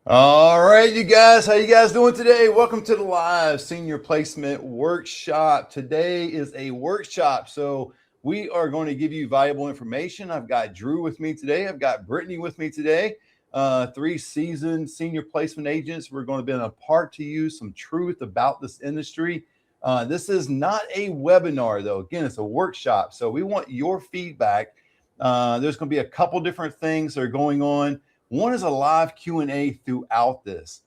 All right, you guys, how you guys doing today? Welcome to the live senior placement workshop. Today is a workshop, so we are going to give you valuable information. I've got Drew with me today. I've got Brittany with me today. Three seasoned senior placement agents. We're going to be impart to you some truth about this industry. This is not a webinar, though. Again, it's a workshop, so we want your feedback. There's going to be a couple different things that are going on. One is a live Q&A throughout this.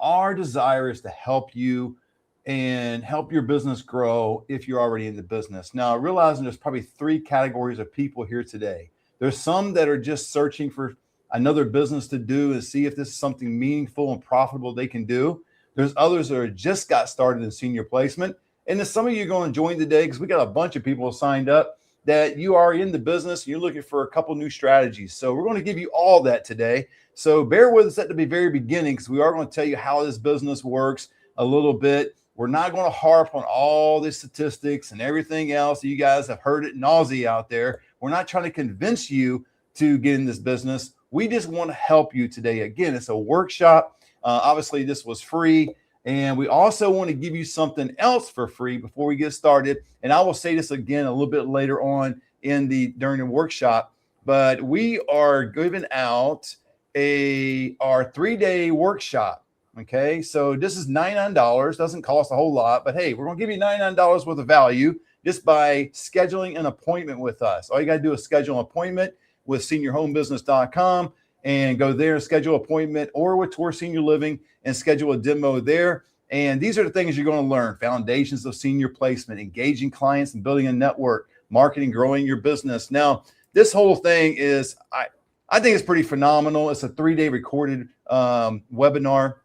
Our desire is to help you and help your business grow if you're already in the business. Now, realizing there's probably three categories of people here today. There's some that are just searching for another business to do and see if this is something meaningful and profitable they can do. There's others that are just got started in senior placement. And then some of you are going to join today because we got a bunch of people signed up that you are in the business and you're looking for a couple new strategies. So we're going to give you all that today. So bear with us at the very beginning because we are going to tell you how this business works a little bit. We're not going to harp on all the statistics and everything else. You guys have heard it nausea out there. We're not trying to convince you to get in this business. We just want to help you today. Again, it's a workshop. Obviously, this was free. And we also want to give you something else for free before we get started. And I will say this again a little bit later on during the workshop, but we are giving out our 3-day workshop. Okay. So this is $99. Doesn't cost a whole lot, but hey, we're going to give you $99 worth of value just by scheduling an appointment with us. All you got to do is schedule an appointment with seniorhomebusiness.com. and go there and schedule an appointment, or with Tour Senior Living and schedule a demo there. And these are the things you're going to learn: foundations of senior placement, engaging clients and building a network, marketing, growing your business. Now, this whole thing is, I think it's pretty phenomenal. It's a 3-day recorded webinar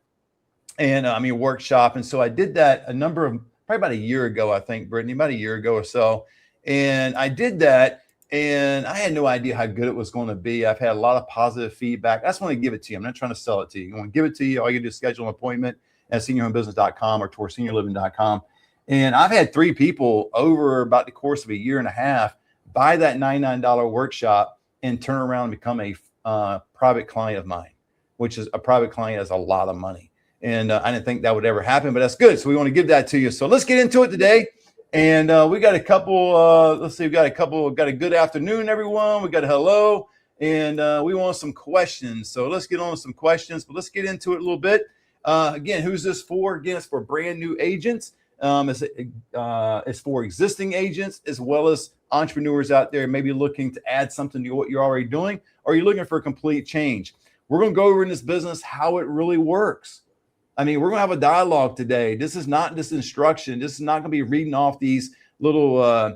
and workshop. And so I did that probably about a year ago, I think, Brittany, about a year ago or so. And I did that. And I had no idea how good it was going to be. I've had a lot of positive feedback. I just want to give it to you. I'm not trying to sell it to you. I want to give it to you. All you do is schedule an appointment at seniorhomebusiness.com or tourseniorliving.com. And I've had 3 people over about the course of a year and a half buy that $99 workshop and turn around and become a private client of mine, which is a private client has a lot of money. And I didn't think that would ever happen, but that's good. So we want to give that to you. So let's get into it today. And we got a couple, let's see, we've got a good afternoon, everyone. We got a hello, and we want some questions. So let's get on with some questions, but let's get into it a little bit. Again, who's this for? Again, it's for brand new agents. It's for existing agents as well as entrepreneurs out there maybe looking to add something to what you're already doing, or you're looking for a complete change. We're going to go over in this business how it really works. I mean, we're going to have a dialogue today. This is not just instruction. This is not going to be reading off these little,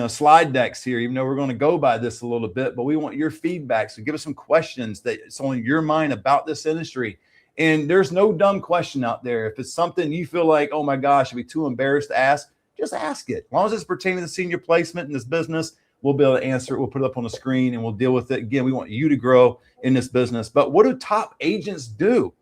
slide decks here, even though we're going to go by this a little bit, but we want your feedback. So give us some questions that's on your mind about this industry. And there's no dumb question out there. If it's something you feel like, oh my gosh, I'd be too embarrassed to ask, just ask it. As long as it's pertaining to senior placement in this business, we'll be able to answer it. We'll put it up on the screen and we'll deal with it. Again, we want you to grow in this business. But what do top agents do?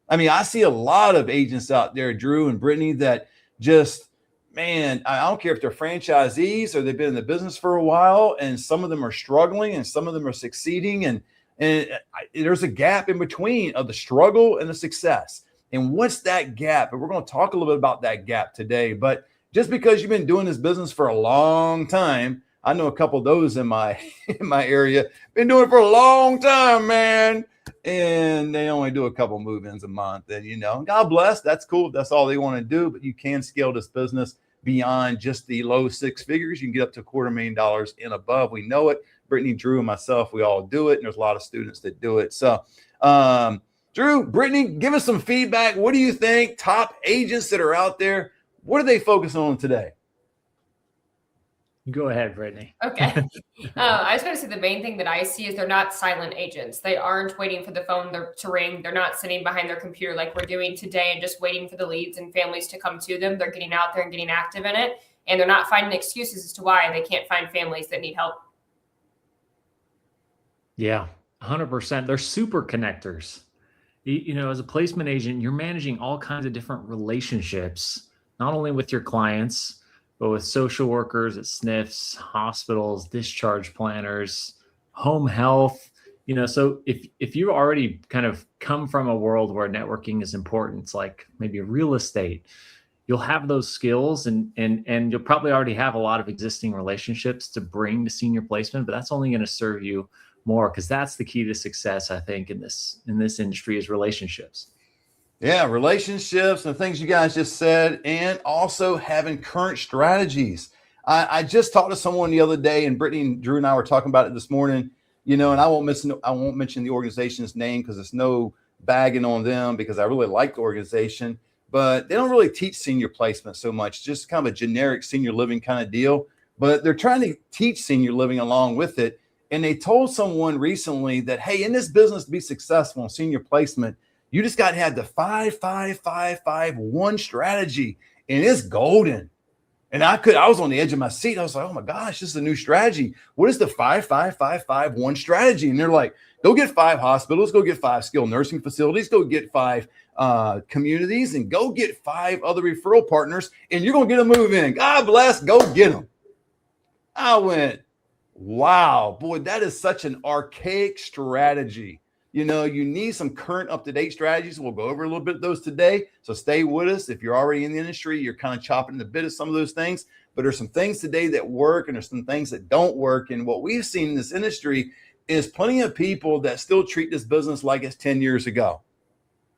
I mean, I see a lot of agents out there, Drew and Brittany, that just, man, I don't care if they're franchisees or they've been in the business for a while, and some of them are struggling and some of them are succeeding. And there's a gap in between of the struggle and the success. And what's that gap? And we're going to talk a little bit about that gap today. But just because you've been doing this business for a long time, I know a couple of those in my area, been doing it for a long time, man. And they only do a couple move-ins a month. And, God bless. That's cool. That's all they want to do. But you can scale this business beyond just the low 6 figures. You can get up to $250,000 and above. We know it. Brittany, Drew, and myself, we all do it. And there's a lot of students that do it. So, Drew, Brittany, give us some feedback. What do you think? Top agents that are out there, what are they focusing on today? Go ahead, Brittany. Okay. I was going to say the main thing that I see is they're not silent agents. They aren't waiting for the phone to ring. They're not sitting behind their computer like we're doing today and just waiting for the leads and families to come to them. They're getting out there and getting active in it. And they're not finding excuses as to why they can't find families that need help. Yeah, 100%. They're super connectors. As a placement agent, you're managing all kinds of different relationships, not only with your clients, but with social workers at SNFs, hospitals, discharge planners, home health, So if you already kind of come from a world where networking is important, it's like maybe real estate, you'll have those skills and you'll probably already have a lot of existing relationships to bring to senior placement, but that's only going to serve you more, because that's the key to success, I think, in this industry, is relationships. Yeah, relationships and things you guys just said, and also having current strategies. I just talked to someone the other day, and Brittany and Drew and I were talking about it this morning. And I won't mention the organization's name because it's no bagging on them, because I really like the organization, but they don't really teach senior placement so much, just kind of a generic senior living kind of deal. But they're trying to teach senior living along with it. And they told someone recently that, hey, in this business to be successful in senior placement, you just got to have the 5-5-5-5-1 strategy, and it's golden. And I was on the edge of my seat. I was like, oh my gosh, this is a new strategy. What is the 5-5-5-5-1 strategy? And they're like, go get 5 hospitals, go get 5 skilled nursing facilities, go get 5 communities, and go get 5 other referral partners, and you're going to get a move in. God bless, go get them. I went, wow, boy, that is such an archaic strategy. You need some current up-to-date strategies. We'll go over a little bit of those today. So stay with us. If you're already in the industry, you're kind of chopping the bit of some of those things, but there's some things today that work and there's some things that don't work. And what we've seen in this industry is plenty of people that still treat this business like it's 10 years ago.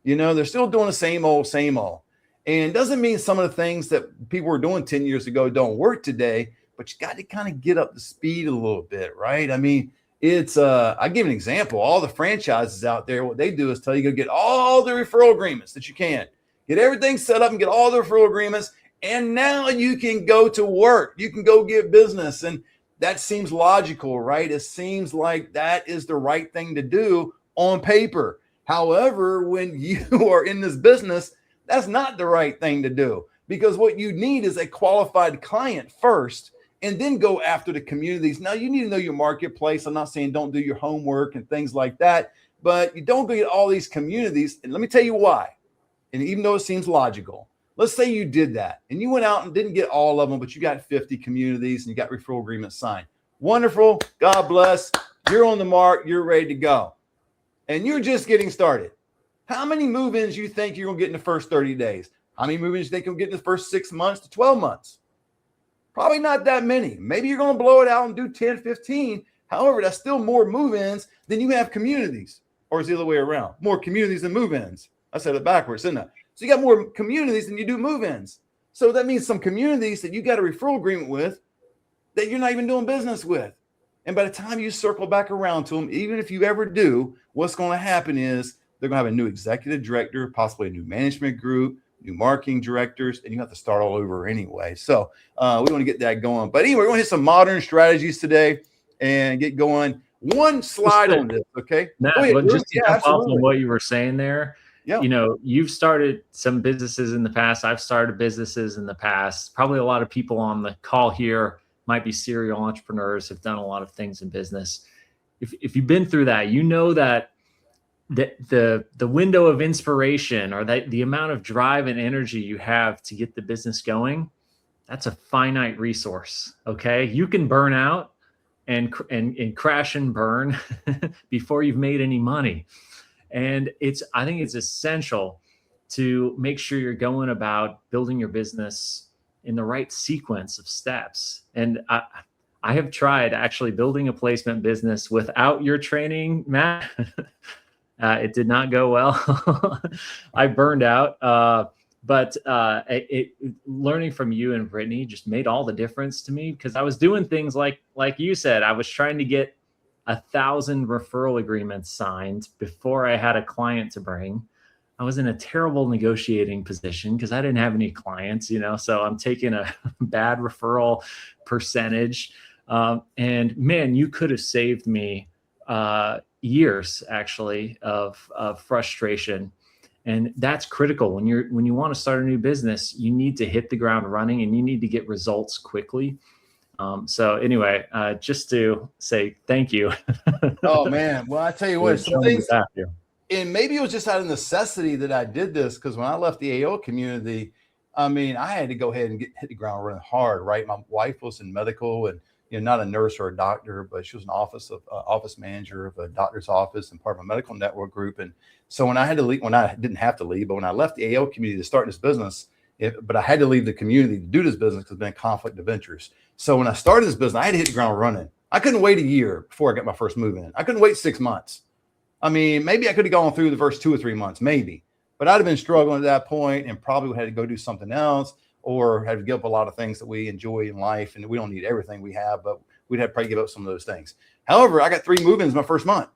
They're still doing the same old. And it doesn't mean some of the things that people were doing 10 years ago don't work today, but you got to kind of get up to speed a little bit, right? I mean, it's I give an example. All the franchises out there, what they do is tell you go get all the referral agreements that you can, get everything set up and get all the referral agreements, and now you can go to work. You can go get business, and that seems logical, right? It seems like that is the right thing to do on paper. However, when you are in this business, that's not the right thing to do, because what you need is a qualified client first, and then go after the communities. Now, you need to know your marketplace. I'm not saying don't do your homework and things like that, but you don't go get all these communities. And let me tell you why. And even though it seems logical, let's say you did that and you went out and didn't get all of them, but you got 50 communities and you got referral agreements signed. Wonderful. God bless. You're on the mark. You're ready to go. And you're just getting started. How many move-ins you think you're going to get in the first 30 days? How many move-ins you think you'll get in the first 6 months to 12 months? Probably not that many. Maybe you're going to blow it out and do 10, 15. However, that's still more move-ins than you have communities. Or it's the other way around. More communities than move-ins. I said it backwards, didn't I? So you got more communities than you do move-ins. So that means some communities that you got a referral agreement with that you're not even doing business with. And by the time you circle back around to them, even if you ever do, what's going to happen is they're going to have a new executive director, possibly a new management group, new marketing directors, and you have to start all over anyway. So we want to get that going. But anyway, we're going to hit some modern strategies today and get going. One slide on this, okay? Matt, just to jump off on what you were saying there, you've started some businesses in the past. I've started businesses in the past. Probably a lot of people on the call here might be serial entrepreneurs, have done a lot of things in business. If you've been through that, you know that the window of inspiration, or that the amount of drive and energy you have to get the business going, that's a finite resource. Okay. You can burn out and crash and burn before you've made any money. And I think it's essential to make sure you're going about building your business in the right sequence of steps. And I have tried actually building a placement business without your training, Matt. It did not go well. I burned out, but learning from you and Brittany just made all the difference to me, because I was doing things like you said. I was trying to get 1,000 referral agreements signed before I had a client to bring. I was in a terrible negotiating position because I didn't have any clients, so I'm taking a bad referral percentage. And man, you could have saved me years actually of frustration. And that's critical when you want to start a new business. You need to hit the ground running and you need to get results quickly. So anyway, just to say thank you. Oh man. Well, I tell you what, some things, and maybe it was just out of necessity that I did this, because when I left the AO community, I mean, I had to go ahead and hit the ground running hard, right? My wife was in medical, and not a nurse or a doctor, but she was an office manager of a doctor's office and part of a medical network group. And so when I had to leave, when I didn't have to leave, but when I left the AL community to start this business, but I had to leave the community to do this business because it's been a conflict of interest. So when I started this business, I had to hit the ground running. I couldn't wait a year before I got my first move in. I couldn't wait 6 months. I mean, maybe I could have gone through the first 2 or 3 months, maybe, but I'd have been struggling at that point and probably had to go do something else or had to give up a lot of things that we enjoy in life. And we don't need everything we have, but we'd have to probably give up some of those things. However, I got 3 move-ins my first month.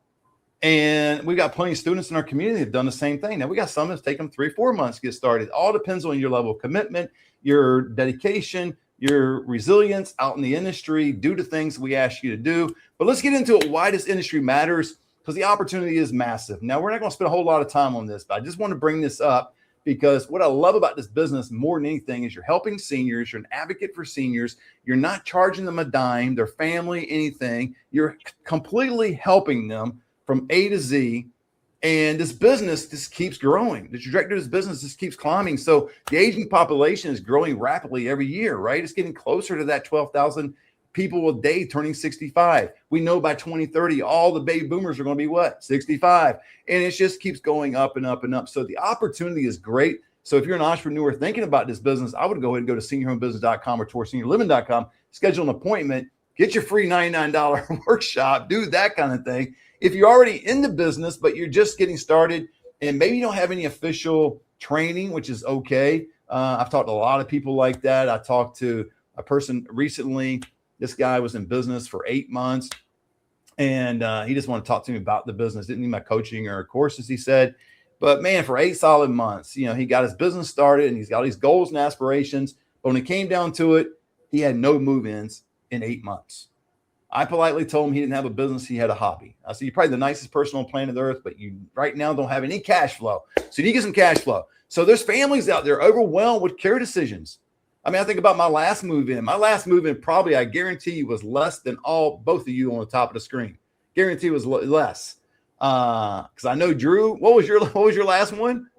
And we got plenty of students in our community that have done the same thing. Now we got some that's taken 3 or 4 months to get started. It all depends on your level of commitment, your dedication, your resilience out in the industry, do the things we ask you to do. But let's get into it, why this industry matters, because the opportunity is massive. Now, we're not going to spend a whole lot of time on this, but I just want to bring this up because what I love about this business more than anything is you're helping seniors. You're an advocate for seniors. You're not charging them a dime, their family, anything. You're completely helping them from A to Z. And this business just keeps growing. The trajectory of this business just keeps climbing. So the aging population is growing rapidly every year, right? It's getting closer to that 12,000 people a day turning 65. We know by 2030, all the baby boomers are going to be what? 65. And it just keeps going up and up and up. So the opportunity is great. So if you're an entrepreneur thinking about this business, I would go ahead and go to seniorhomebusiness.com or tourseniorliving.com, schedule an appointment, get your free $99 workshop, do that kind of thing. If you're already in the business, but you're just getting started and maybe you don't have any official training, which is okay. I've talked to a lot of people like that. I talked to a person recently. This guy was in business for 8 months and he just wanted to talk to me about the business. Didn't need my coaching or courses, he said. But man, for 8 solid months, he got his business started and he's got these goals and aspirations. But when it came down to it, he had no move-ins in 8 months. I politely told him he didn't have a business. He had a hobby. I said, you're probably the nicest person on planet Earth, but you right now don't have any cash flow. So you need to get some cash flow. So there's families out there overwhelmed with care decisions. I mean, I think about my last move in. My last move in probably, I guarantee, was less than both of you on the top of the screen. Guarantee was less. Because I know, Drew, what was your last one?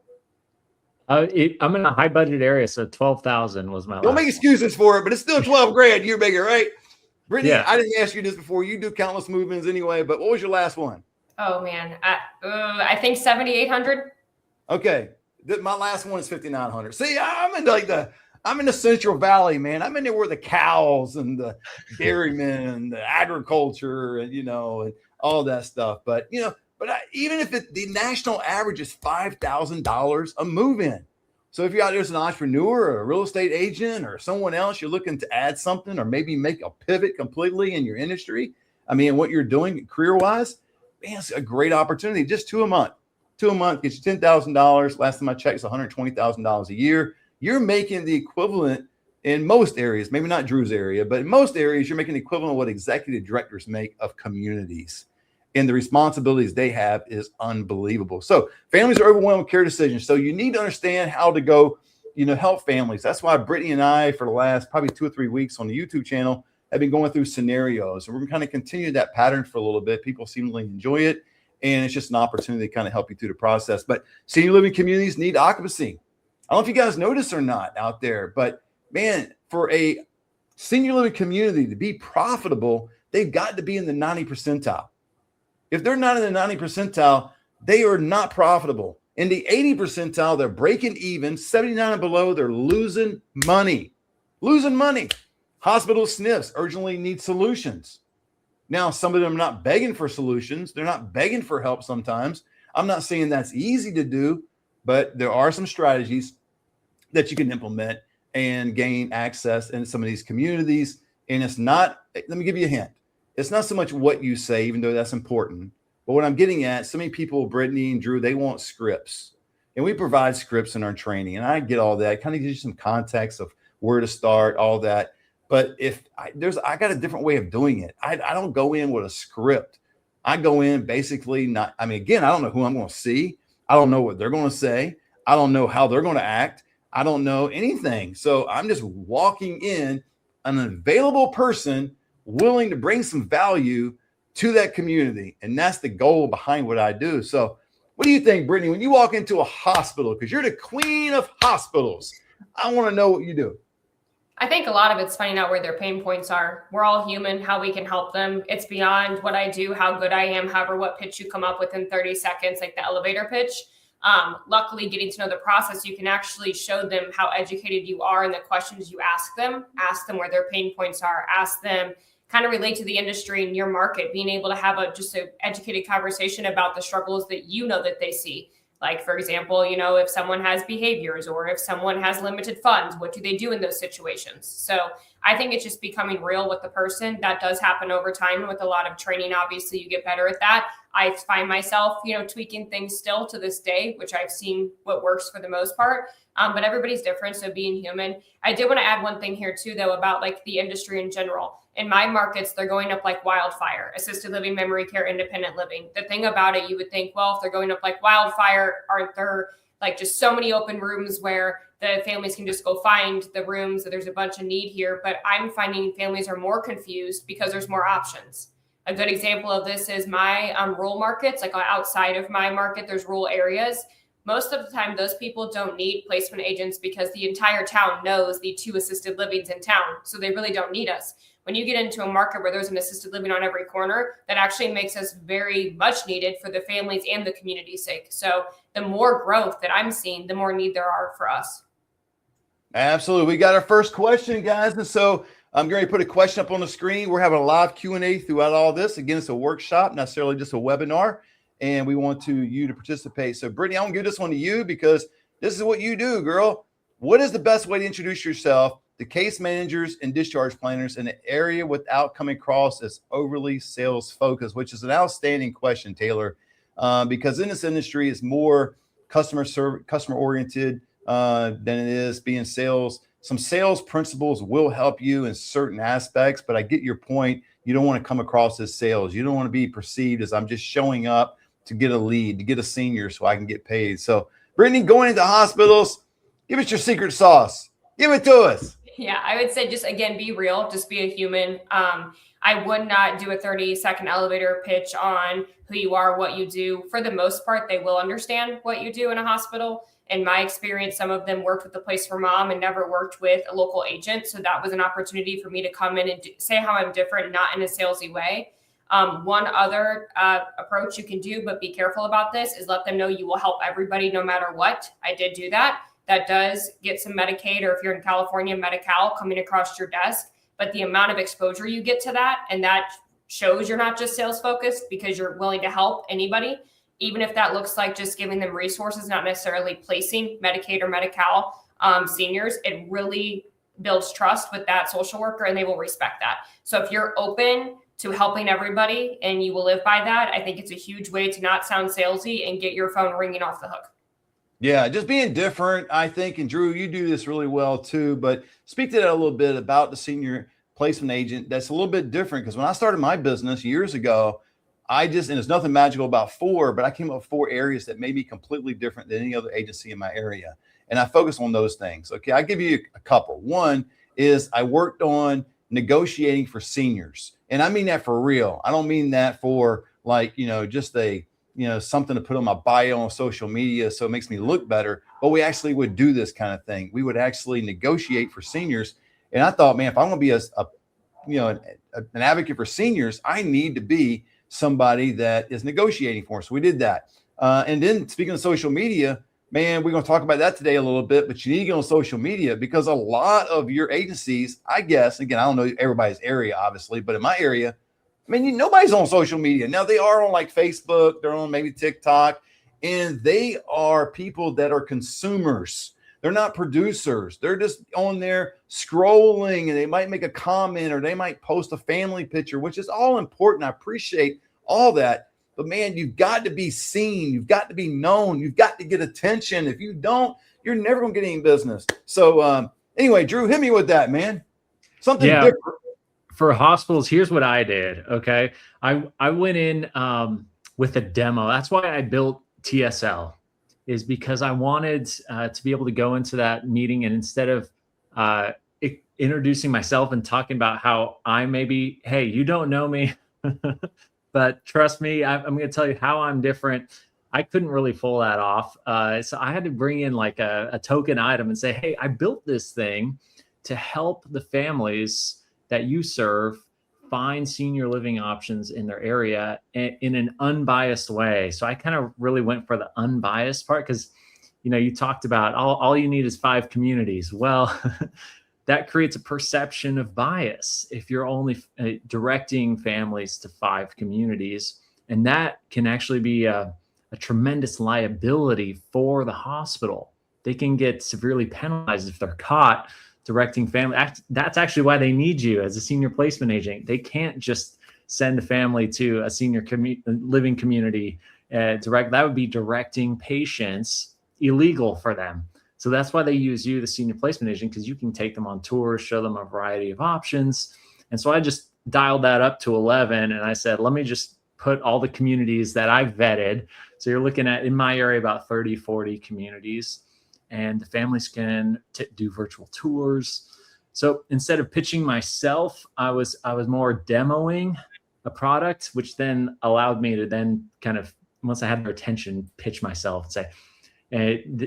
I'm in a high budget area, so 12,000 was my last. Don't make excuses for it, but it's still 12 grand. You're bigger, right? Brittany, yeah. I didn't ask you this before. You do countless move-ins anyway, but what was your last one? Oh, man. I think 7,800. Okay. My last one is 5,900. See, I'm in the Central Valley, man. I'm in there where the cows and the dairymen and the agriculture and, and all that stuff. But, even if the national average is $5,000 a move-in. So if you're out there as an entrepreneur or a real estate agent or someone else, you're looking to add something or maybe make a pivot completely in your industry. I mean, what you're doing career-wise, man, it's a great opportunity. Just 2 a month. 2 a month gets you $10,000. Last time I checked, it's $120,000 a year. You're making the equivalent in most areas, maybe not Drew's area, but in most areas, you're making the equivalent of what executive directors make of communities. And the responsibilities they have is unbelievable. So families are overwhelmed with care decisions. So you need to understand how to go, help families. That's why Brittany and I, for the last probably 2 or 3 weeks on the YouTube channel, have been going through scenarios. And we're going to kind of continue that pattern for a little bit. People seem to enjoy it. And it's just an opportunity to kind of help you through the process. But senior living communities need occupancy. I don't know if you guys notice or not out there, but man, for a senior living community to be profitable, they've got to be in the 90 percentile. If they're not in the 90 percentile, they are not profitable. In the 80 percentile, they're breaking even. 79 and below, they're losing money. Losing money. Hospital SNFs urgently need solutions. Now, some of them are not begging for solutions. They're not begging for help sometimes. I'm not saying that's easy to do, but there are some strategies that you can implement and gain access in some of these communities. And it's not, let me give you a hint. It's not so much what you say, even though that's important. But what I'm getting at, so many people, Brittany and Drew, they want scripts. And we provide scripts in our training. And I get all that. Kind of gives you some context of where to start, all that. But I got a different way of doing it. I don't go in with a script. I go in basically again, I don't know who I'm going to see. I don't know what they're going to say. I don't know how they're going to act. I don't know anything. So I'm just walking in an available person willing to bring some value to that community. And that's the goal behind what I do. So what do you think, Brittany, when you walk into a hospital, because you're the queen of hospitals, I want to know what you do. I think a lot of it's finding out where their pain points are. We're all human, how we can help them. It's beyond what I do, how good I am, however, what pitch you come up with in 30 seconds, like the elevator pitch. Luckily, getting to know the process, you can actually show them how educated you are and the questions you ask them where their pain points are, ask them, kind of relate to the industry and your market, being able to have just an educated conversation about the struggles that you know that they see. Like, for example, if someone has behaviors or if someone has limited funds, what do they do in those situations? So I think it's just becoming real with the person. That does happen over time. With a lot of training, obviously, you get better at that. I find myself, tweaking things still to this day, which I've seen what works for the most part. But everybody's different. So being human. I did want to add one thing here too, though, about like the industry in general. In my markets, they're going up like wildfire: assisted living, memory care, independent living. The thing about it, you would think, well, if they're going up like wildfire, aren't there like just so many open rooms where the families can just go find the rooms? That there's a bunch of need here. But I'm finding families are more confused because there's more options. A good example of this is my rural markets, like outside of my market, there's rural areas. Most of the time, those people don't need placement agents because the entire town knows the 2 assisted livings in town. So they really don't need us. When you get into a market where there's an assisted living on every corner, that actually makes us very much needed for the families and the community's sake. So the more growth that I'm seeing, the more need there are for us. Absolutely. We got our first question, guys. And so I'm going to put a question up on the screen. We're having a live Q&A throughout all this. Again, it's a workshop, not necessarily just a webinar. And we want you to participate. So Brittany, I'm going to give this one to you because this is what you do, girl. What is the best way to introduce yourself to case managers and discharge planners in an area without coming across as overly sales focused? Which is an outstanding question, Taylor, because in this industry, it's more customer oriented than it is being sales. Some sales principles will help you in certain aspects, but I get your point. You don't want to come across as sales. You don't want to be perceived as I'm just showing up to get a lead, to get a senior so I can get paid. So Brittany, going into hospitals, give us your secret sauce. Give it to us. Yeah, I would say just, again, be real. Just be a human. I would not do a 30-second elevator pitch on who you are, what you do. For the most part, they will understand what you do in a hospital. In my experience, some of them worked with the Place for Mom and never worked with a local agent. So that was an opportunity for me to come in and say how I'm different, not in a salesy way. One other approach you can do, but be careful about this, is let them know you will help everybody no matter what. I did do that. That does get some Medicaid, or if you're in California, Medi-Cal coming across your desk. But the amount of exposure you get to that, and that shows you're not just sales focused because you're willing to help anybody, even if that looks like just giving them resources, not necessarily placing Medicaid or Medi-Cal seniors, it really builds trust with that social worker and they will respect that. So if you're open to helping everybody and you will live by that, I think it's a huge way to not sound salesy and get your phone ringing off the hook. Yeah, just being different, I think. And Drew, you do this really well too, but speak to that a little bit about the senior placement agent. That's a little bit different because when I started my business years ago, and there's nothing magical about but I came up with 4 areas that made me completely different than any other agency in my area. And I focus on those things. Okay, I'll give you a couple. One is I worked on negotiating for seniors. And I mean that for real. I don't mean that for like, just something to put on my bio on social media so it makes me look better. But we actually would do this kind of thing. We would actually negotiate for seniors. And I thought, man, if I'm going to be an advocate for seniors, I need to be somebody that is negotiating for us. So we did that. And then speaking of social media, man, we're going to talk about that today a little bit, but you need to get on social media because a lot of your agencies, I guess, again, I don't know everybody's area, obviously, but in my area, nobody's on social media. Now they are on like Facebook, they're on maybe TikTok, and they are people that are consumers. They're not producers. They're just on there scrolling and they might make a comment or they might post a family picture, which is all important. I appreciate all that. But man, you've got to be seen. You've got to be known. You've got to get attention. If you don't, you're never going to get any business. So anyway, Drew, hit me with that, man. Something different. For hospitals, here's what I did. Okay. I went in with a demo. That's why I built TSL, is because I wanted to be able to go into that meeting and instead of introducing myself and talking about how I maybe, hey, you don't know me, but trust me, I'm going to tell you how I'm different. I couldn't really pull that off. So I had to bring in like a token item and say, hey, I built this thing to help the families that you serve find senior living options in their area in an unbiased way. So I kind of really went for the unbiased part because, you talked about all you need is 5 communities. Well, that creates a perception of bias if you're only directing families to 5 communities. And that can actually be a tremendous liability for the hospital. They can get severely penalized if they're caught directing family. That's actually why they need you as a senior placement agent. They can't just send a family to a senior living community direct. That would be directing patients illegal for them. So that's why they use you, the senior placement agent, because you can take them on tours, show them a variety of options. And so I just dialed that up to 11, and I said, let me just put all the communities that I've vetted. So you're looking at, in my area, about 30, 40 communities. And the families can do virtual tours. So instead of pitching myself, I was more demoing a product, which then allowed me to then kind of, once I had their attention, pitch myself and say,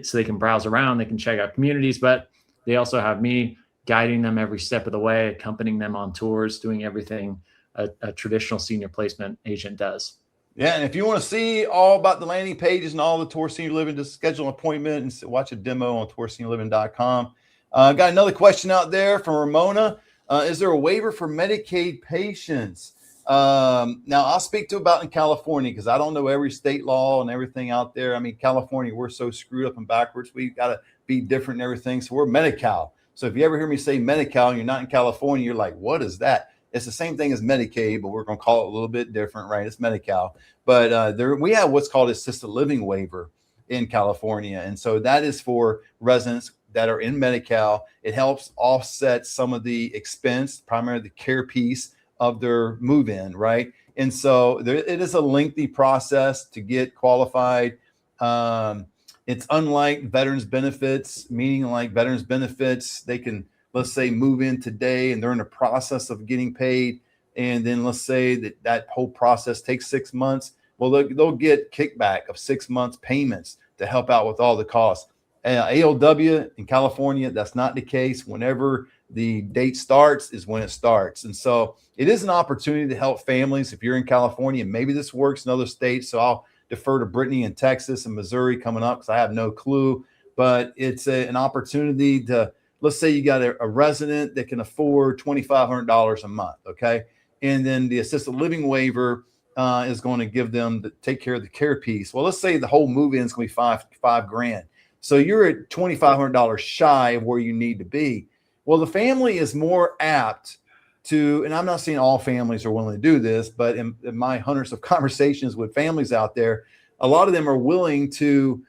so they can browse around, they can check out communities, but they also have me guiding them every step of the way, accompanying them on tours, doing everything a traditional senior placement agent does. Yeah, and if you want to see all about the landing pages and all the Tour Senior Living, just schedule an appointment and watch a demo on tourseniorliving.com. Got another question out there from Ramona. Is there a waiver for Medicaid patients? Now, I'll speak to about in California because I don't know every state law and everything out there. I mean, California, we're so screwed up and backwards. We've got to be different and everything. So we're Medi-Cal. So if you ever hear me say Medi-Cal and you're not in California, you're like, what is that? It's the same thing as Medicaid, but we're going to call it a little bit different, right? It's Medi-Cal. But we have what's called assisted living waiver in California. And so that is for residents that are in Medi-Cal. It helps offset some of the expense, primarily the care piece of their move-in, right? And so it is a lengthy process to get qualified. It's unlike veterans benefits, meaning like veterans benefits, they can, let's say, move in today and they're in the process of getting paid. And then let's say that whole process takes 6 months. Well, they'll get kickback of 6 months payments to help out with all the costs. ALW in California, that's not the case. Whenever the date starts is when it starts. And so it is an opportunity to help families. If you're in California, maybe this works in other states. So I'll defer to Brittany in Texas and Missouri coming up because I have no clue. But it's an opportunity to, let's say you got a resident that can afford $2,500 a month, okay? And then the assisted living waiver is going to give them to take care of the care piece. Well, let's say the whole move-in is going to be five grand. So you're at $2,500 shy of where you need to be. Well, the family is more apt to, and I'm not saying all families are willing to do this, but in my hundreds of conversations with families out there, a lot of them are willing to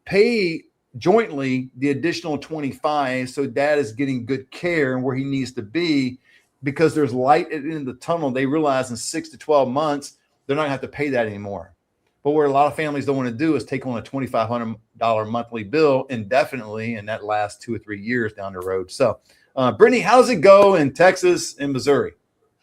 pay jointly the additional 25 so dad is getting good care and where he needs to be, because there's light at the end of the tunnel. They realize in 6 to 12 months they're not going to have to pay that anymore. But what a lot of families don't want to do is take on a $2,500 monthly bill indefinitely, and that lasts 2 or 3 years down the road. So Brittany, how does it go in Texas and Missouri?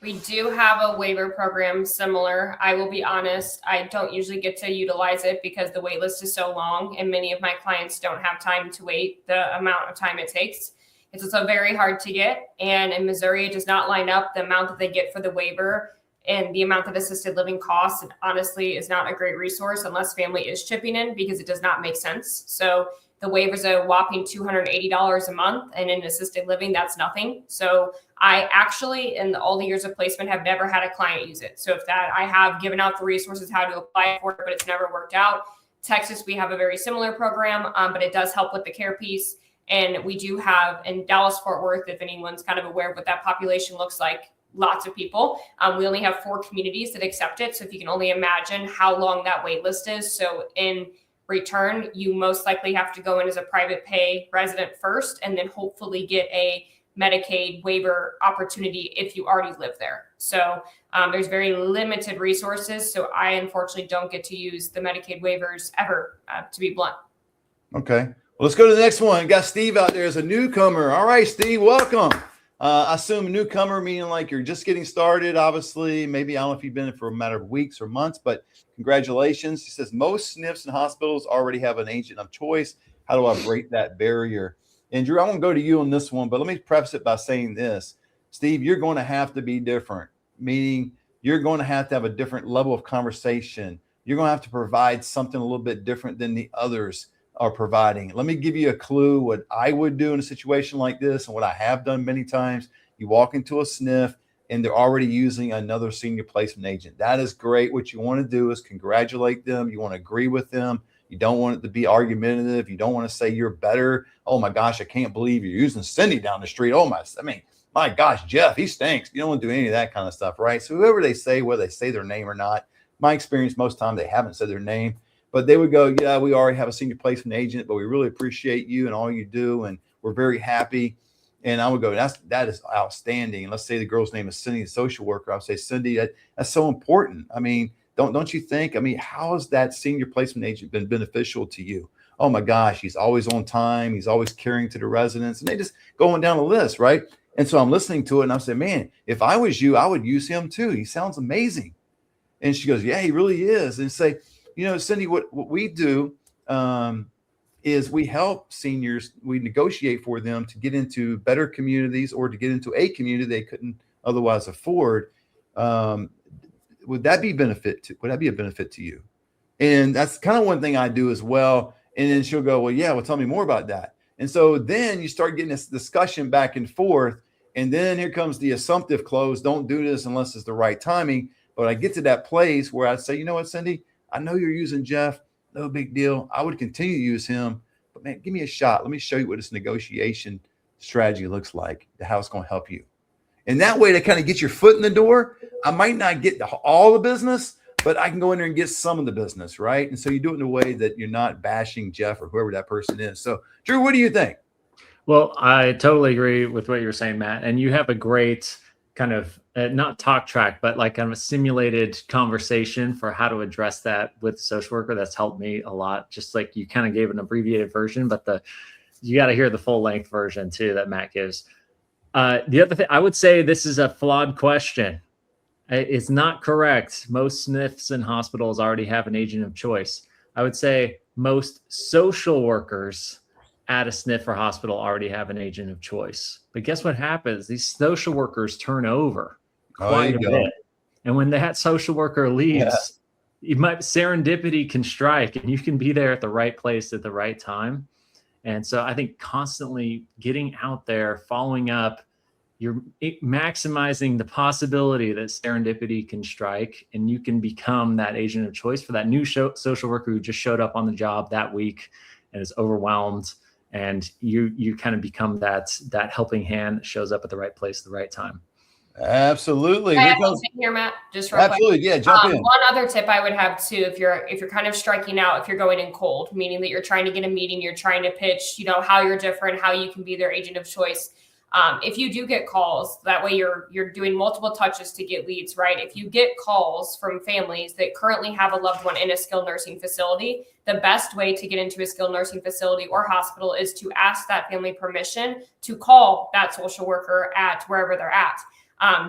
We do have a waiver program similar. I will be honest, I don't usually get to utilize it because the wait list is so long and many of my clients don't have time to wait the amount of time it takes. It's also very hard to get. And in Missouri, it does not line up the amount that they get for the waiver and the amount that assisted living costs. It honestly is not a great resource unless family is chipping in, because it does not make sense. So the waiver is a whopping $280 a month, and in assisted living, that's nothing. So I actually, in all the years of placement, have never had a client use it. So if that, I have given out the resources how to apply for it, but it's never worked out. Texas, we have a very similar program, but it does help with the care piece. And we do have in Dallas, Fort Worth, if anyone's kind of aware of what that population looks like, lots of people. We only have 4 communities that accept it. So if you can only imagine how long that wait list is. So in return, you most likely have to go in as a private pay resident first, and then hopefully get a Medicaid waiver opportunity if you already live there. So there's very limited resources. So I unfortunately don't get to use the Medicaid waivers ever, to be blunt. Okay. Well, let's go to the next one. Got Steve out there as a newcomer. All right, Steve, welcome. I assume newcomer meaning like you're just getting started, obviously. Maybe I don't know if you've been in for a matter of weeks or months, but congratulations. He says most SNFs and hospitals already have an agent of choice. How do I break that barrier? And Drew, I won't go to you on this one, but let me preface it by saying this. Steve, you're going to have to be different, meaning you're going to have a different level of conversation. You're going to have to provide something a little bit different than the others are providing. Let me give you a clue what I would do in a situation like this and what I have done many times. You walk into a SNF and they're already using another senior placement agent. That is great. What you want to do is congratulate them. You want to agree with them. You don't want it to be argumentative. You don't want to say you're better. Oh my gosh, I can't believe you're using Cindy down the street. My gosh, Jeff, he stinks. You don't want to do any of that kind of stuff, right? So whoever they say, whether they say their name or not, my experience, most time they haven't said their name, but they would go, yeah, we already have a senior placement agent, but we really appreciate you and all you do. And we're very happy. And I would go, that is outstanding. And let's say the girl's name is Cindy, the social worker. I'll say, Cindy, that's so important. I mean, don't you think? I mean, how has that senior placement agent been beneficial to you? Oh my gosh, he's always on time. He's always caring to the residents. And they just going down the list, right? And so I'm listening to it and I'm saying, man, if I was you, I would use him too. He sounds amazing. And she goes, yeah, he really is. And say, Cindy, what we do is we help seniors, we negotiate for them to get into better communities or to get into a community they couldn't otherwise afford. Would that be a benefit to you? And that's kind of one thing I do as well. And then she'll go, well, yeah, well, tell me more about that. And so then you start getting this discussion back and forth. And then here comes the assumptive close. Don't do this unless it's the right timing. But I get to that place where I say, you know what, Cindy, I know you're using Jeff. No big deal. I would continue to use him. But man, give me a shot. Let me show you what this negotiation strategy looks like, how it's going to help you. And that way to kind of get your foot in the door. I might not get all the business, but I can go in there and get some of the business, right? And so you do it in a way that you're not bashing Jeff or whoever that person is. So, Drew, what do you think? Well, I totally agree with what you're saying, Matt. And you have a great kind of not talk track, but like kind of a simulated conversation for how to address that with the social worker. That's helped me a lot. Just like you kind of gave an abbreviated version, but you got to hear the full length version too that Matt gives. The other thing, I would say this is a flawed question. It's not correct. Most SNFs and hospitals already have an agent of choice. I would say most social workers at a SNF or hospital already have an agent of choice. But guess what happens? These social workers turn over quite a bit. And when that social worker leaves, serendipity can strike and you can be there at the right place at the right time. And so I think constantly getting out there, following up, you're maximizing the possibility that serendipity can strike and you can become that agent of choice for that new social worker who just showed up on the job that week and is overwhelmed. And you kind of become that helping hand that shows up at the right place at the right time. Absolutely. Here, Matt, just real absolutely. Quick. Yeah, jump in. One other tip I would have too, if you're kind of striking out, if you're going in cold, meaning that you're trying to get a meeting, you're trying to pitch, how you're different, how you can be their agent of choice. If you do get calls, that way you're doing multiple touches to get leads, right? If you get calls from families that currently have a loved one in a skilled nursing facility, the best way to get into a skilled nursing facility or hospital is to ask that family permission to call that social worker at wherever they're at.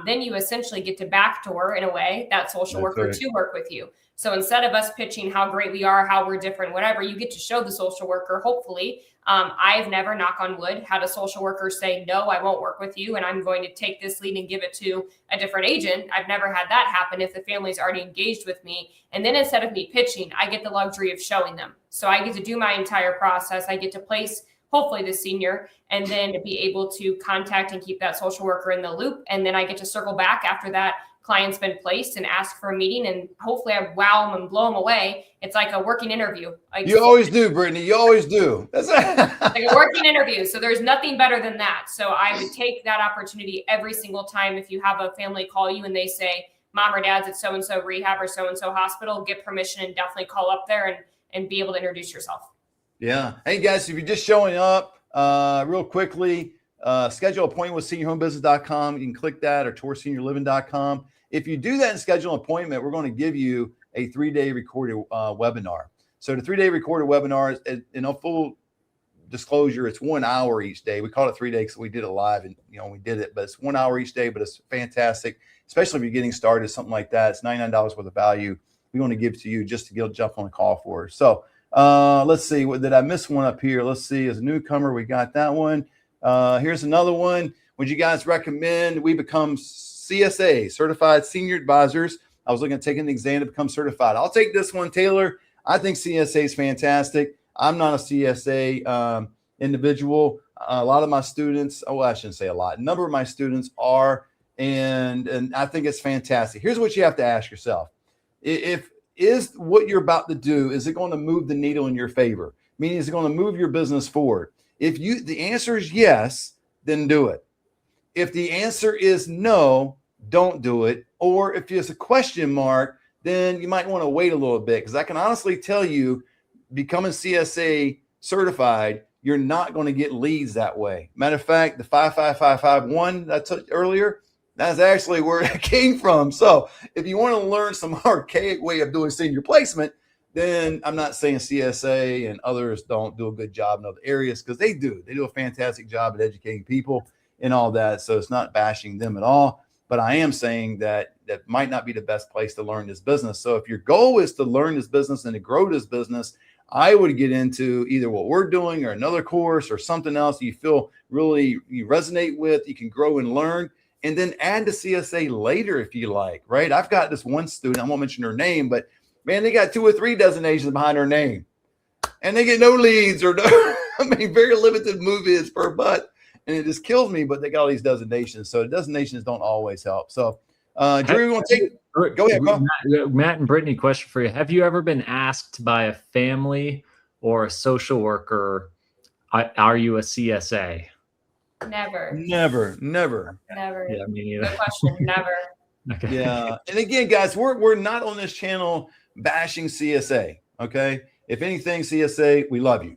Then you essentially get to backdoor, in a way, that social worker to work with you. So instead of us pitching how great we are, how we're different, whatever, you get to show the social worker, hopefully. I've never, knock on wood, had a social worker say, no, I won't work with you, and I'm going to take this lead and give it to a different agent. I've never had that happen if the family's already engaged with me. And then instead of me pitching, I get the luxury of showing them. So I get to do my entire process. I get to place hopefully the senior, and then be able to contact and keep that social worker in the loop. And then I get to circle back after that client's been placed and ask for a meeting, and hopefully I wow them and blow them away. It's like a working interview. You always do, Brittany. You always do. That's like a working interview. So there's nothing better than that. So I would take that opportunity every single time. If you have a family call you and they say, mom or dad's at so-and-so rehab or so-and-so hospital, get permission and definitely call up there and be able to introduce yourself. Yeah. Hey guys, if you're just showing up real quickly, schedule an appointment with seniorhomebusiness.com. You can click that, or tourseniorliving.com. If you do that and schedule an appointment, we're going to give you a 3-day recorded webinar. So the 3-day recorded webinar, in full disclosure, it's 1 hour each day. We call it 3 days because we did it live and we did it, but it's 1 hour each day, but it's fantastic, especially if you're getting started, something like that. It's $99 worth of value we want to give to you just to jump on a call for. So Let's see. What did I miss one up here? Let's see. As a newcomer, we got that one. Here's another one. Would you guys recommend we become CSA, Certified Senior Advisors? I was looking at taking the exam to become certified. I'll take this one, Taylor. I think CSA is fantastic. I'm not a CSA individual. A lot of my students, I shouldn't say a lot. A number of my students are, and I think it's fantastic. Here's what you have to ask yourself. Is what you're about to do, is it going to move the needle in your favor? Meaning, is it going to move your business forward? If the answer is yes, then do it. If the answer is no, don't do it. Or if it's a question mark, then you might want to wait a little bit, because I can honestly tell you, becoming CSA certified, you're not going to get leads that way. Matter of fact, the 55551 that I took earlier, that's actually where it came from. So if you want to learn some archaic way of doing senior placement, then I'm not saying CSA and others don't do a good job in other areas, because they do. They do a fantastic job at educating people and all that. So it's not bashing them at all. But I am saying that that might not be the best place to learn this business. So if your goal is to learn this business and to grow this business, I would get into either what we're doing or another course or something else you feel really you resonate with, you can grow and learn, and then add the CSA later if you like, right? I've got this one student, I won't mention her name, but man, they got 2 or 3 designations behind her name and they get no leads or no, I mean, very limited move-ins per butt. And it just kills me, but they got all these designations. So designations don't always help. So Drew, you want to take, go ahead, bro. Matt and Brittany, question for you. Have you ever been asked by a family or a social worker, are you a CSA? Never. Yeah, me neither. Good question. Never. Okay. Yeah. And again, guys, we're not on this channel bashing CSA. Okay. If anything, CSA, we love you.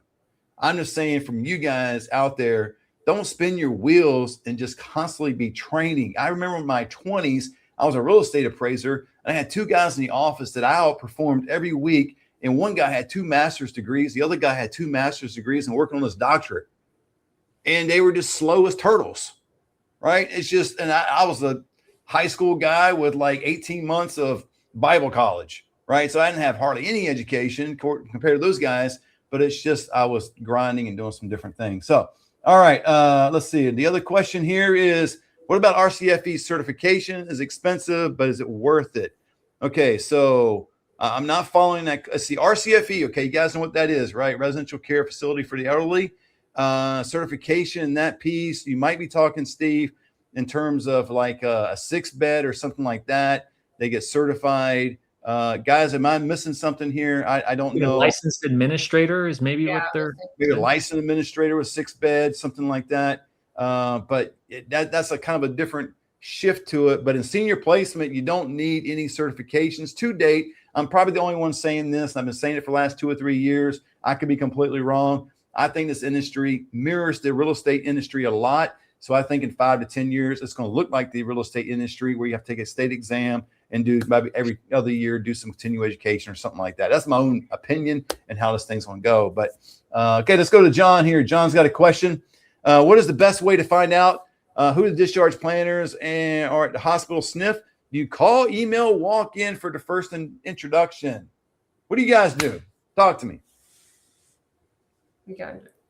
I'm just saying, from you guys out there, don't spin your wheels and just constantly be training. I remember in my 20s, I was a real estate appraiser, and I had 2 guys in the office that I outperformed every week. And one guy had 2 master's degrees. The other guy had 2 master's degrees and working on his doctorate. And they were just slow as turtles, right? It's just, and I was a high school guy with like 18 months of Bible college, right? So I didn't have hardly any education compared to those guys, but it's just, I was grinding and doing some different things. So, all right, let's see. The other question here is, what about RCFE certification? Is expensive, but is it worth it? Okay, so I'm not following that. Let's see, RCFE. Okay, you guys know what that is, right? Residential Care Facility for the Elderly. Certification, that piece, you might be talking, Steve, in terms of like a 6-bed or something like that. They get certified. Guys, am I missing something here? I don't know. Licensed administrator is maybe what they're. Maybe a licensed administrator with 6 beds, something like that. But that's a kind of a different shift to it. But in senior placement, you don't need any certifications to date. I'm probably the only one saying this. I've been saying it for the last 2 or 3 years. I could be completely wrong. I think this industry mirrors the real estate industry a lot. So I think in 5 to 10 years, it's going to look like the real estate industry, where you have to take a state exam and do maybe every other year, do some continuing education or something like that. That's my own opinion and how this thing's going to go. But okay, let's go to John here. John's got a question. What is the best way to find out who the discharge planners are at the hospital SNF? Do you call, email, walk in for the first introduction? What do you guys do? Talk to me.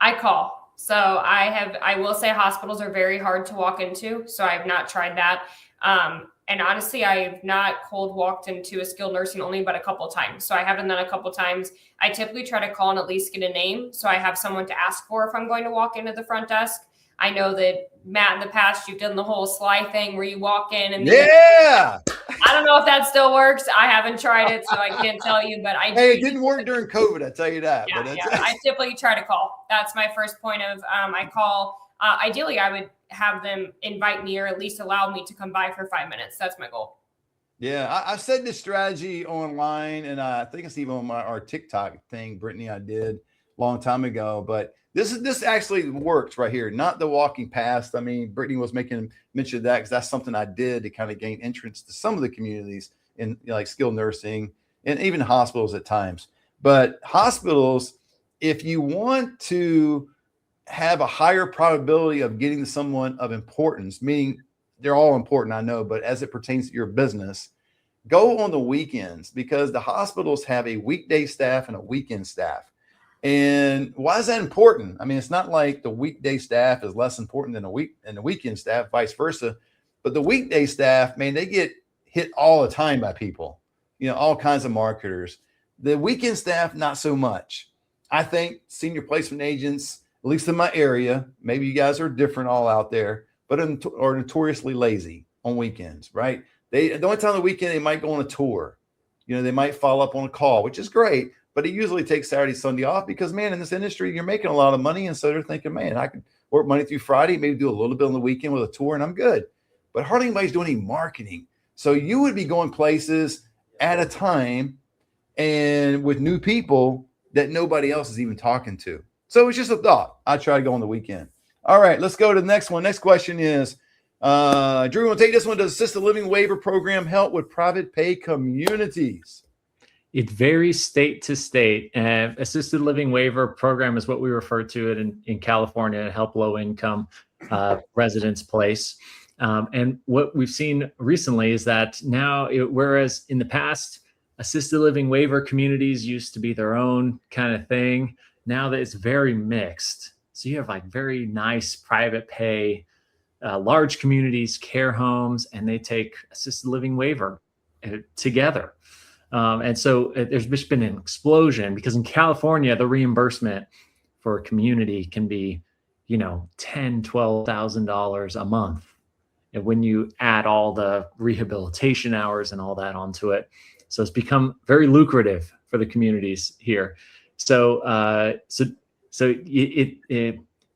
I call. So I will say hospitals are very hard to walk into. So I've not tried that. And honestly, I've not cold walked into a skilled nursing only but a couple of times. So I haven't done a couple of times. I typically try to call and at least get a name, so I have someone to ask for if I'm going to walk into the front desk. I know that, Matt, in the past, you've done the whole Sly thing where you walk in and yeah. I don't know if that still works. I haven't tried it, so I can't tell you. But it didn't work during COVID. I tell you that. Yeah, but I typically try to call. That's my first point of I call. Ideally, I would have them invite me or at least allow me to come by for 5 minutes. That's my goal. Yeah, I've said this strategy online, and I think it's even on our TikTok thing, Brittany, I did a long time ago. But this actually works right here, not the walking past. I mean, Brittany was making mention of that because that's something I did to kind of gain entrance to some of the communities in like skilled nursing and even hospitals at times. But hospitals, if you want to have a higher probability of getting to someone of importance, meaning they're all important, I know, but as it pertains to your business, go on the weekends, because the hospitals have a weekday staff and a weekend staff. And why is that important? I mean, it's not like the weekday staff is less important than the weekend staff, vice versa. But the weekday staff, man, they get hit all the time by people, all kinds of marketers. The weekend staff, not so much. I think senior placement agents, at least in my area, maybe you guys are different all out there, but are notoriously lazy on weekends, right? The only time on the weekend, they might go on a tour. They might follow up on a call, which is great. But it usually takes Saturday, Sunday off because, man, in this industry, you're making a lot of money. And so they're thinking, man, I can work Monday through Friday, maybe do a little bit on the weekend with a tour, and I'm good. But hardly anybody's doing any marketing. So you would be going places at a time and with new people that nobody else is even talking to. So it's just a thought. I try to go on the weekend. All right, let's go to the next one. Next question is, Drew, we'll take this one. Does assisted living waiver program help with private pay communities? It varies state to state. Assisted living waiver program is what we refer to it in California to help low income residents place. And what we've seen recently is that now, whereas in the past, assisted living waiver communities used to be their own kind of thing, now that it's very mixed. So you have like very nice private pay, large communities, care homes, and they take assisted living waiver together. And so there's just been an explosion because in California, the reimbursement for a community can be, $10,000, $12,000 a month. And when you add all the rehabilitation hours and all that onto it. So it's become very lucrative for the communities here. So,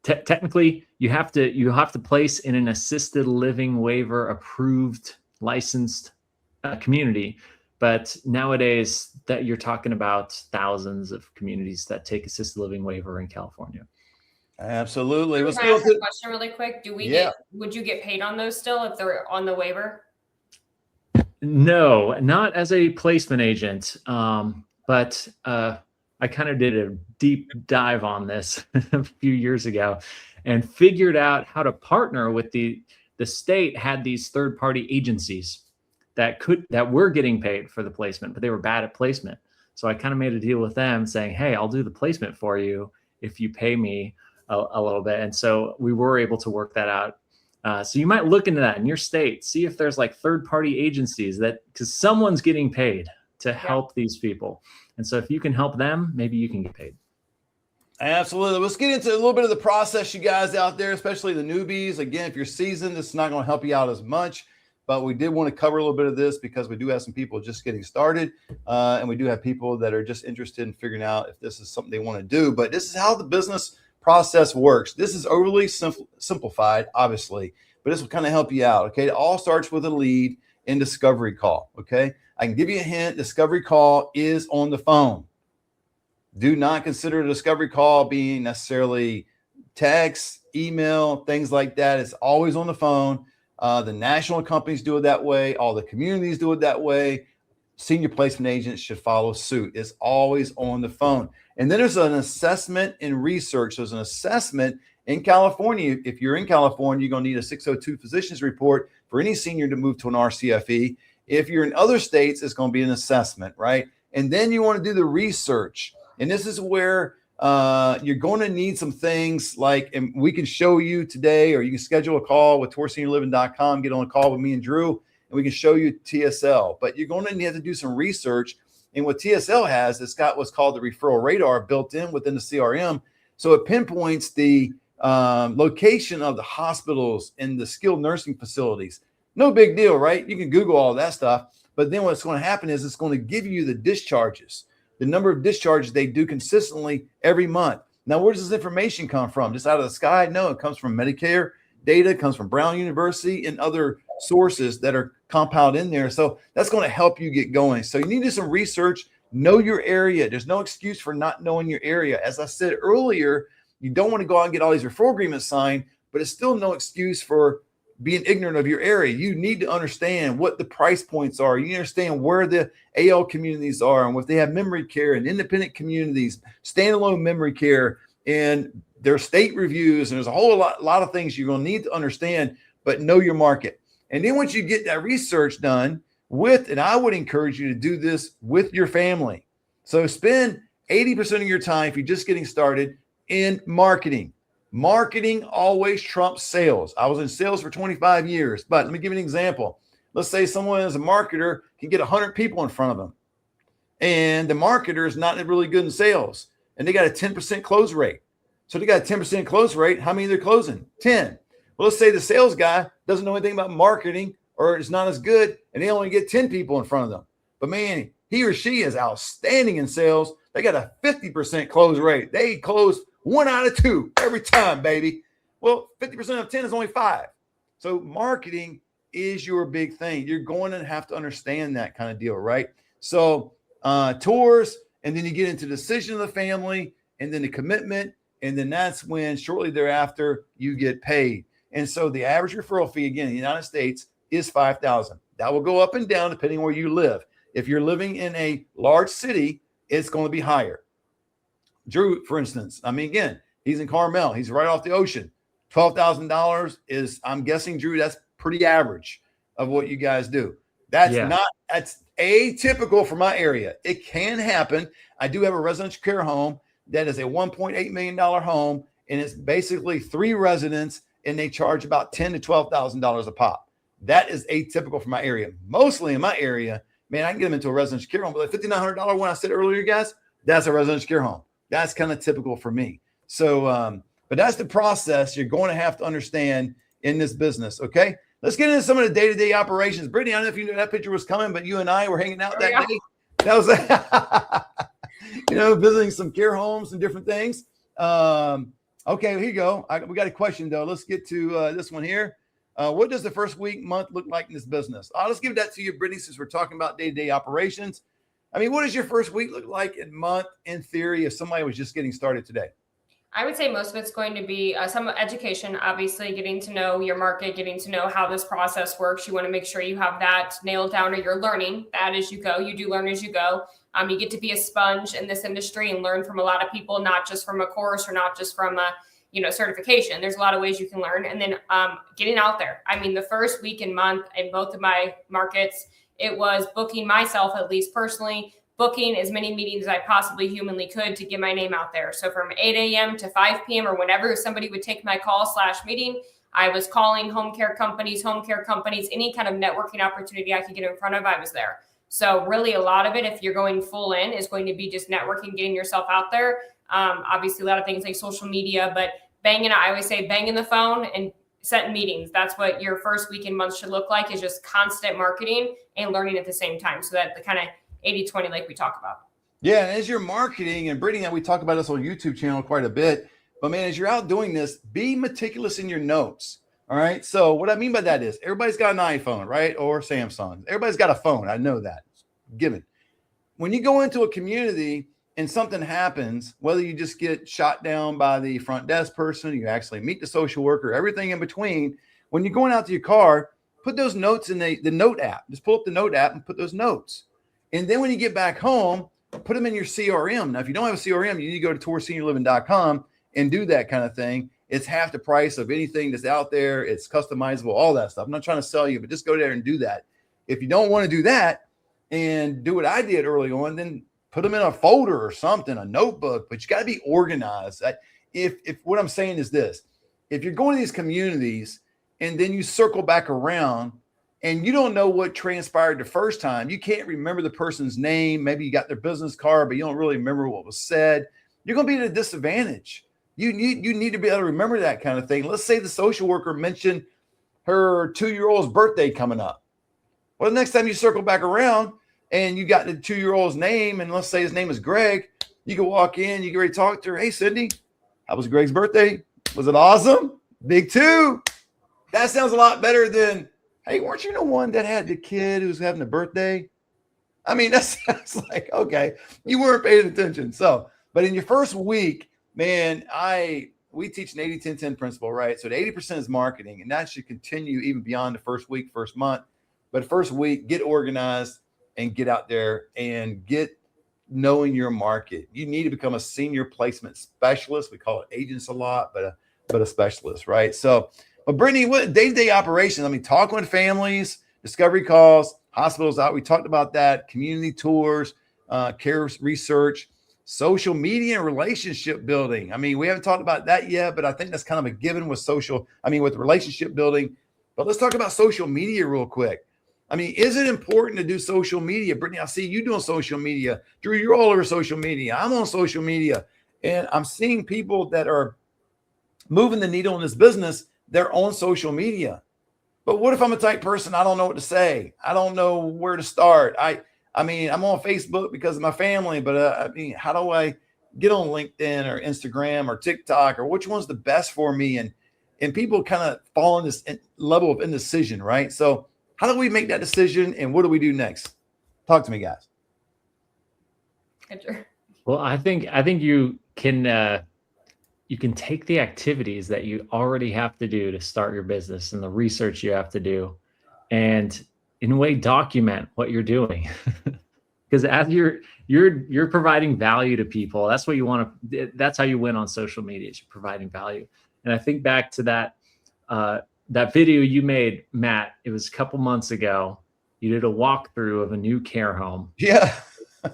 technically you have to place in an assisted living waiver approved licensed community. But nowadays that you're talking about thousands of communities that take assisted living waiver in California. Absolutely. Let's go to the question really quick. Would you get paid on those still if they're on the waiver? No, not as a placement agent. But I kind of did a deep dive on this a few years ago and figured out how to partner with the state had these third-party agencies that were getting paid for the placement, but they were bad at placement. So I kind of made a deal with them saying, hey, I'll do the placement for you if you pay me a little bit. And so we were able to work that out. So you might look into that in your state, see if there's like third-party agencies because someone's getting paid to help these people. And so if you can help them, maybe you can get paid. Absolutely. Let's get into a little bit of the process, you guys out there, especially the newbies. Again, if you're seasoned, this is not going to help you out as much. But we did want to cover a little bit of this because we do have some people just getting started. And we do have people that are just interested in figuring out if this is something they want to do. But this is how the business process works. This is overly simplified, obviously, but this will kind of help you out. Okay. It all starts with a lead and discovery call. Okay. I can give you a hint. Discovery call is on the phone. Do not consider a discovery call being necessarily text, email, things like that. It's always on the phone. The national companies do it that way. All the communities do it that way. Senior placement agents should follow suit. It's always on the phone. And then there's an assessment and research. There's an assessment in California. If you're in California, you're going to need a 602 physicians report for any senior to move to an RCFE. If you're in other states, it's going to be an assessment, right? And then you want to do the research. And this is where you're going to need some things like, and we can show you today, or you can schedule a call with tourseniorliving.com, get on a call with me and Drew, and we can show you TSL. But you're going to need to do some research. And what TSL has, it's got what's called the referral radar built in within the CRM. So it pinpoints the location of the hospitals and the skilled nursing facilities. No big deal, right? You can Google all that stuff. But then what's going to happen is it's going to give you the discharges, the number of discharges they do consistently every month. Now, where does this information come from? Just out of the sky? No, it comes from Medicare data, it comes from Brown University and other sources that are compiled in there. So that's going to help you get going. So you need to do some research, know your area. There's no excuse for not knowing your area. As I said earlier, you don't want to go out and get all these referral agreements signed, but it's still no excuse for being ignorant of your area. You need to understand what the price points are. You understand where the AL communities are and if they have memory care and independent communities, standalone memory care, and their state reviews. And there's a whole lot of things you're going to need to understand, but know your market. And then once you get that research done and I would encourage you to do this with your family. So spend 80% of your time, if you're just getting started, in marketing. Marketing always trumps sales. I was in sales for 25 years, but let me give you an example. Let's say someone as a marketer can get 100 people in front of them, and the marketer is not really good in sales, and they got a 10% close rate. So they got a 10% close rate. How many they're closing? 10. Well, let's say the sales guy doesn't know anything about marketing or is not as good, and they only get 10 people in front of them. But man, he or she is outstanding in sales. They got a 50% close rate. They close 1 out of 2 every time, baby. Well, 50% of 10 is only 5. So marketing is your big thing. You're going to have to understand that kind of deal, right? So tours, and then you get into the decision of the family, and then the commitment, and then that's when shortly thereafter you get paid. And so the average referral fee, again, in the United States is $5,000. That will go up and down depending on where you live. If you're living in a large city, it's going to be higher. Drew, for instance, I mean, again, he's in Carmel. He's right off the ocean. $12,000 is, I'm guessing, Drew, that's pretty average of what you guys do. That's atypical for my area. It can happen. I do have a residential care home that is a $1.8 million home, and it's basically 3 residents, and they charge about $10,000 to $12,000 a pop. That is atypical for my area. Mostly in my area, man, I can get them into a residential care home, but the $5,900 one I said earlier, guys, that's a residential care home. That's kind of typical for me. So, but that's the process you're going to have to understand in this business. Okay. Let's get into some of the day-to-day operations. Brittany, I don't know if you knew that picture was coming, but you and I were hanging out that day. That was, visiting some care homes and different things. Okay, here you go. We got a question though. Let's get to this one here. What does the first week, month look like in this business? Let's give that to you, Brittany, since we're talking about day-to-day operations. I mean, what does your first week look like in month, in theory, if somebody was just getting started today? I would say most of it's going to be some education, obviously getting to know your market, getting to know how this process works. You want to make sure you have that nailed down, or you're learning that as you go. You do learn as you go. You get to be a sponge in this industry and learn from a lot of people, not just from a course or not just from a certification. There's a lot of ways you can learn. And then getting out there. I mean, the first week and month in both of my markets, it was booking myself, at least personally, booking as many meetings as I possibly humanly could to get my name out there. So from 8 a.m. to 5 p.m. or whenever somebody would take my call / meeting, I was calling home care companies, any kind of networking opportunity I could get in front of, I was there. So really a lot of it, if you're going full in, is going to be just networking, getting yourself out there. Obviously a lot of things like social media, but I always say banging the phone and setting meetings. That's what your first week and month should look like, is just constant marketing and learning at the same time. So that the kind of 80-20 like we talk about. Yeah, as you're marketing and Brittany, we talk about this on YouTube channel quite a bit, but man, as you're out doing this, be meticulous in your notes. All right. So what I mean by that is everybody's got an iPhone, right? Or Samsung. Everybody's got a phone. I know that. Given. When you go into a community and something happens, whether you just get shot down by the front desk person, you actually meet the social worker, everything in between, when you're going out to your car, put those notes in the note app. Just pull up the note app and put those notes. And then when you get back home, put them in your CRM. Now, if you don't have a CRM, you need to go to tourseniorliving.com and do that kind of thing. It's half the price of anything that's out there. It's customizable, all that stuff. I'm not trying to sell you, but just go there and do that. If you don't want to do that and do what I did early on, then put them in a folder or something, a notebook, but you got to be organized. If what I'm saying is this, if you're going to these communities and then you circle back around and you don't know what transpired the first time, you can't remember the person's name. Maybe you got their business card, but you don't really remember what was said. You're going to be at a disadvantage. You need to be able to remember that kind of thing. Let's say the social worker mentioned her 2-year-old's birthday coming up. Well, the next time you circle back around and you got the 2-year-old's name, and let's say his name is Greg, you can walk in, you get ready to talk to her. Hey, Cindy, how was Greg's birthday? Was it awesome? Big 2. That sounds a lot better than, hey, weren't you the one that had the kid who was having a birthday? I mean, that sounds like, okay, you weren't paying attention. So, but in your first week, man, we teach an 80-10-10 principle, right? So the 80% is marketing, and that should continue even beyond the first week, first month. But first week, get organized and get out there and get knowing your market. You need to become a senior placement specialist. We call it agents a lot, but a specialist, right? So, but Brittany, what day-to-day operations? I mean, talking with families, discovery calls, hospitals out. We talked about that, community tours, care research. social media and relationship building. I mean, we haven't talked about that yet, but I think that's kind of a given with with relationship building. But let's talk about social media real quick. I mean, is it important to do social media? Brittany, I see you doing social media. Drew, you're all over social media. I'm on social media. And I'm seeing people that are moving the needle in this business. They're on social media. But what if I'm a type person? I don't know what to say. I don't know where to start. I mean, I'm on Facebook because of my family, but I mean, how do I get on LinkedIn or Instagram or TikTok, or which one's the best for me? And people kind of fall in this level of indecision, right? So how do we make that decision, and what do we do next? Talk to me, guys. Well, I think you can take the activities that you already have to do to start your business and the research you have to do, and in a way document what you're doing. Because as you're providing value to people, that's what you want to. That's how you win on social media. Is you're providing value. And I think back to that video you made, Matt. It was a couple months ago. You did a walkthrough of a new care home. Yeah.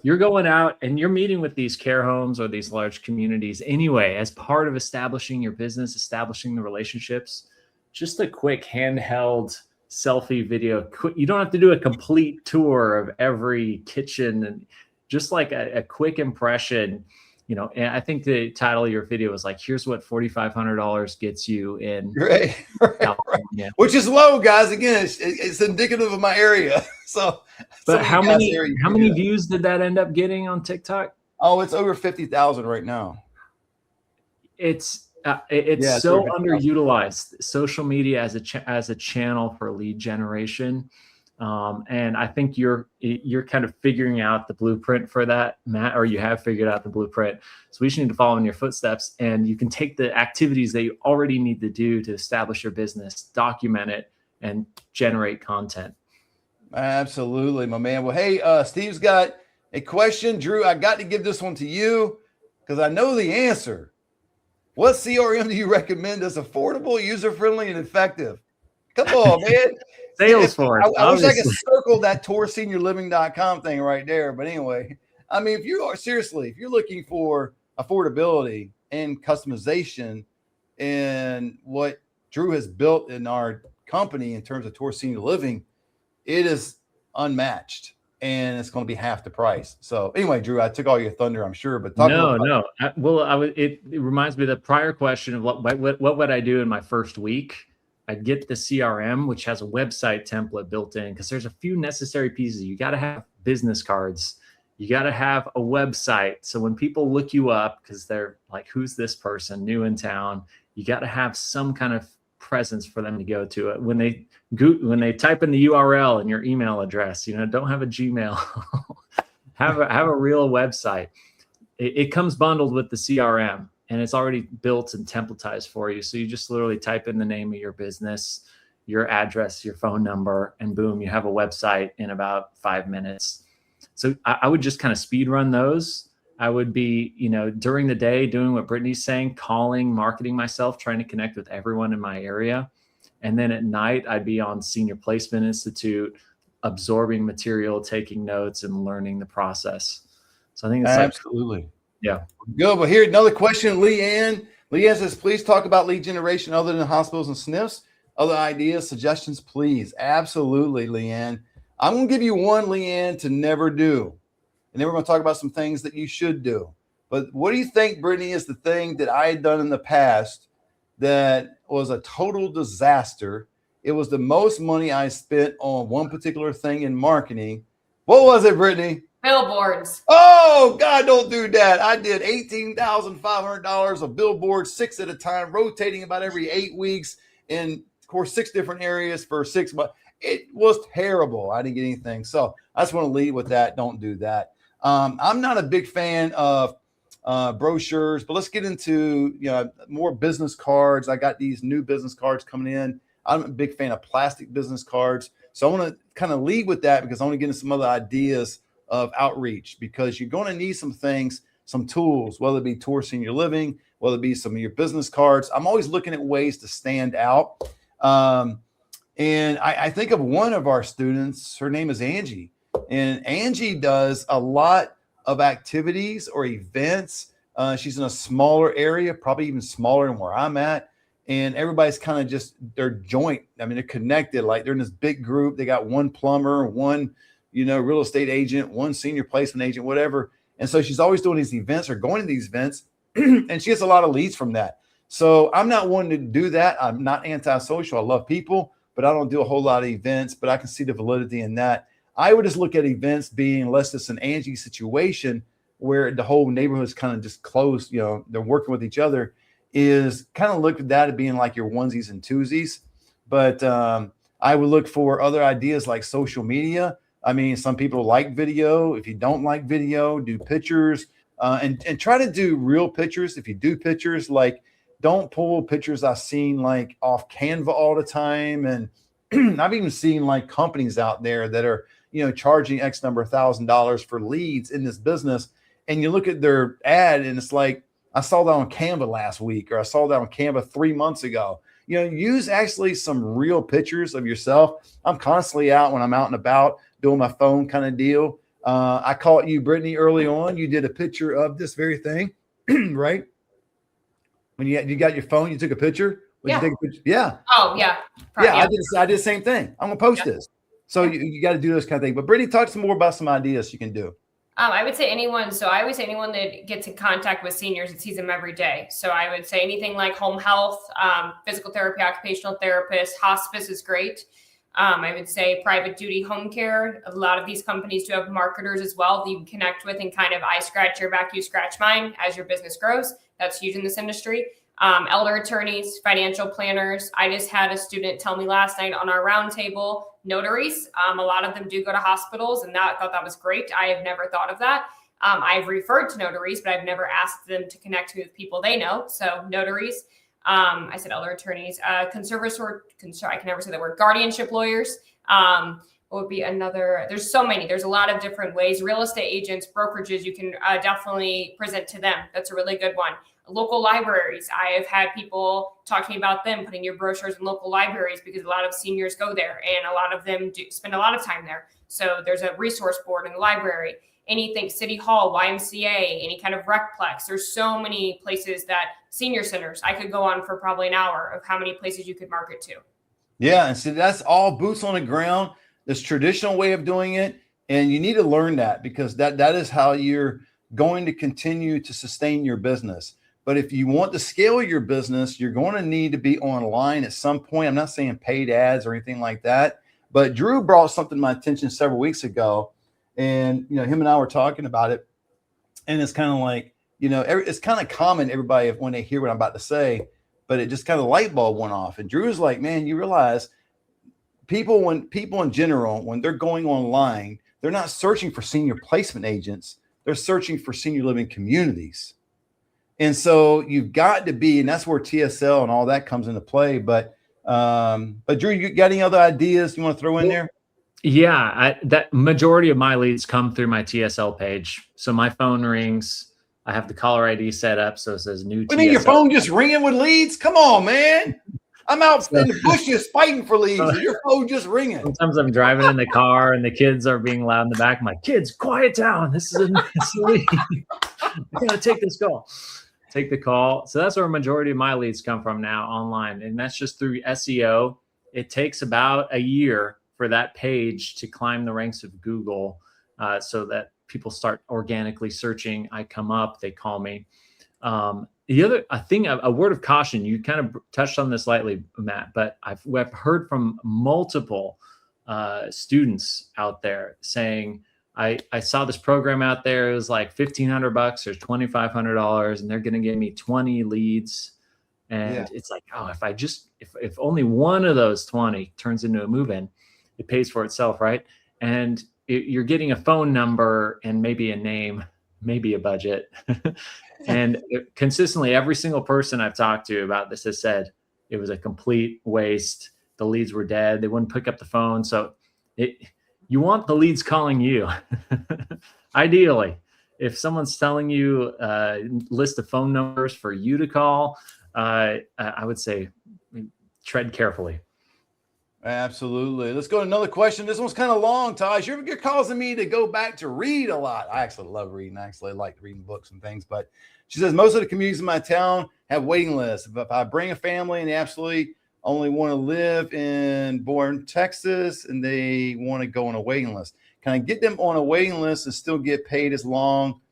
You're going out and you're meeting with these care homes or these large communities anyway, as part of establishing your business, establishing the relationships. Just a quick handheld selfie video. You don't have to do a complete tour of every kitchen, and just like a quick impression, you know. And I think the title of your video was like, here's what $4,500 gets you in California. Which is low, guys. Again, it's indicative of my area. So, but how many views did that end up getting on TikTok? Oh, it's over 50,000 right now. It's so underutilized. Social media as a channel for lead generation, and I think you're kind of figuring out the blueprint for that, Matt, or you have figured out the blueprint. So we just need to follow in your footsteps, and you can take the activities that you already need to do to establish your business, document it, and generate content. Absolutely, my man. Well, hey, Steve's got a question. Drew, I got to give this one to you because I know the answer. What CRM do you recommend that's affordable, user-friendly, and effective? Come on, man. Salesforce. I wish I could circle that tourseniorliving.com thing right there. But anyway, I mean, if you're looking for affordability and customization and what Drew has built in our company in terms of Tour Senior Living, it is unmatched, and it's going to be half the price. So anyway, Drew, I took all your thunder, I'm sure, but it reminds me of the prior question of what would I do in my first week. I'd get the CRM, which has a website template built in, because there's a few necessary pieces. You got to have business cards. You got to have a website. So when people look you up, because they're like, who's this person new in town? You got to have some kind of presence for them to go to it. When they type in the URL and your email address, don't have a Gmail, have a real website. It comes bundled with the CRM, and it's already built and templatized for you. So you just literally type in the name of your business, your address, your phone number, and boom, you have a website in about 5 minutes. So I would just kind of speed run those. I would be, during the day doing what Brittany's saying, calling, marketing myself, trying to connect with everyone in my area. And then at night, I'd be on Senior Placement Institute, absorbing material, taking notes, and learning the process. So I think it's absolutely. Yeah. Good. Well, here, another question, Leanne. Leanne says, please talk about lead generation other than hospitals and SNFs. Other ideas, suggestions, please. Absolutely, Leanne. I'm going to give you one, Leanne, to never do. And then we're going to talk about some things that you should do. But what do you think, Brittany, is the thing that I had done in the past that was a total disaster? It was the most money I spent on one particular thing in marketing. What was it, Brittany? Billboards. Oh, God, don't do that. I did $18,500 of billboards, 6 at a time, rotating about every 8 weeks in, of course, 6 different areas for 6 months. It was terrible. I didn't get anything. So I just want to lead with that. Don't do that. I'm not a big fan of brochures, but let's get into more business cards. I got these new business cards coming in. I'm a big fan of plastic business cards. So I want to kind of lead with that because I want to get into some other ideas of outreach, because you're going to need some things, some tools, whether it be Tour Senior Living, whether it be some of your business cards. I'm always looking at ways to stand out. And I think of one of our students, her name is Angie, and Angie does a lot of activities or events. She's in a smaller area, probably even smaller than where I'm at. And everybody's kind of just, they're joint. I mean, they're connected. Like they're in this big group. They got one plumber, one, real estate agent, one senior placement agent, whatever. And so she's always doing these events or going to these events. And she gets a lot of leads from that. So I'm not one to do that. I'm not antisocial. I love people, but I don't do a whole lot of events, but I can see the validity in that. I would just look at events being less it's an Angie situation where the whole neighborhood's kind of just closed, they're working with each other, is kind of look at that as being like your onesies and twosies. But I would look for other ideas like social media. I mean, some people like video. If you don't like video, do pictures and try to do real pictures. If you do pictures, like don't pull pictures I've seen like off Canva all the time. And I've even seen like companies out there that are, charging X number of $1,000 for leads in this business. And you look at their ad and it's like, I saw that on Canva last week, or I saw that on Canva 3 months ago. Use actually some real pictures of yourself. I'm constantly out when I'm out and about doing my phone kind of deal. I caught you, Brittany, early on. You did a picture of this very thing, right? When you got your phone, you took a picture. Yeah. You take a picture? Yeah. Oh, yeah. Probably, yeah. I did the same thing. I'm gonna post this. So you got to do this kind of thing. But Brittany, talk some more about some ideas you can do. I would say anyone. So I always say anyone that gets in contact with seniors and sees them every day. So I would say anything like home health, physical therapy, occupational therapist, hospice is great. I would say private duty home care. A lot of these companies do have marketers as well that you can connect with and kind of I scratch your back, you scratch mine as your business grows. That's huge in this industry. Elder attorneys, financial planners. I just had a student tell me last night on our roundtable, notaries. A lot of them do go to hospitals, and I thought that was great. I have never thought of that. I've referred to notaries, but I've never asked them to connect with people they know. So notaries. I said elder attorneys, I can never say that word. Guardianship lawyers. What would be another? There's so many. There's a lot of different ways. Real estate agents, brokerages, you can definitely present to them. That's a really good one. Local libraries. I have had people talk to me about them putting your brochures in local libraries because a lot of seniors go there and a lot of them do spend a lot of time there. So there's a resource board in the library. Anything, City Hall, YMCA, any kind of recplex. There's so many places that senior centers. I could go on for probably an hour of how many places you could market to. Yeah, and so that's all boots on the ground. This traditional way of doing it, and you need to learn that because that is how you're going to continue to sustain your business. But if you want to scale your business, you're going to need to be online at some point. I'm not saying paid ads or anything like that, but Drew brought something to my attention several weeks ago, and him and I were talking about it, and it's kind of like it's kind of common everybody when they hear what I'm about to say, but it just kind of light bulb went off, and Drew's like, man, you realize people in general, when they're going online, they're not searching for senior placement agents, they're searching for senior living communities. And so you've got to be, and that's where TSL and all that comes into play. But Drew, you got any other ideas you want to throw in there? Yeah, that majority of my leads come through my TSL page. So my phone rings. I have the caller ID set up, so it says new. I mean, your phone just ringing with leads? Come on, man! I'm out in the bushes fighting for leads, and your phone just ringing. Sometimes I'm driving in the car, and the kids are being loud in the back. I'm like, kids, quiet down. This is a lead. I gotta take this call. Take the call. So that's where a majority of my leads come from now online. And that's just through SEO. It takes about a year for that page to climb the ranks of Google so that people start organically searching. I come up, they call me. The other thing, a word of caution, you kind of touched on this lightly, Matt, but I've heard from multiple students out there saying, I saw this program out there. It was like $1,500 or $2,500, and they're going to give me 20 leads. And it's like, oh, if only one of those 20 turns into a move-in, it pays for itself, right? And you're getting a phone number and maybe a name, maybe a budget. And consistently, every single person I've talked to about this has said it was a complete waste. The leads were dead. They wouldn't pick up the phone. So you want the leads calling you. Ideally, if someone's telling you a list of phone numbers for you to call, I would say tread carefully. Absolutely. Let's go to another question. This one's kind of long, Taj. You're causing me to go back to read a lot. I actually love reading. I actually like reading books and things. But she says most of the communities in my town have waiting lists. If I bring a family and they absolutely only want to live in Bourne, Texas, and they want to go on a waiting list, can I get them on a waiting list and still get paid as long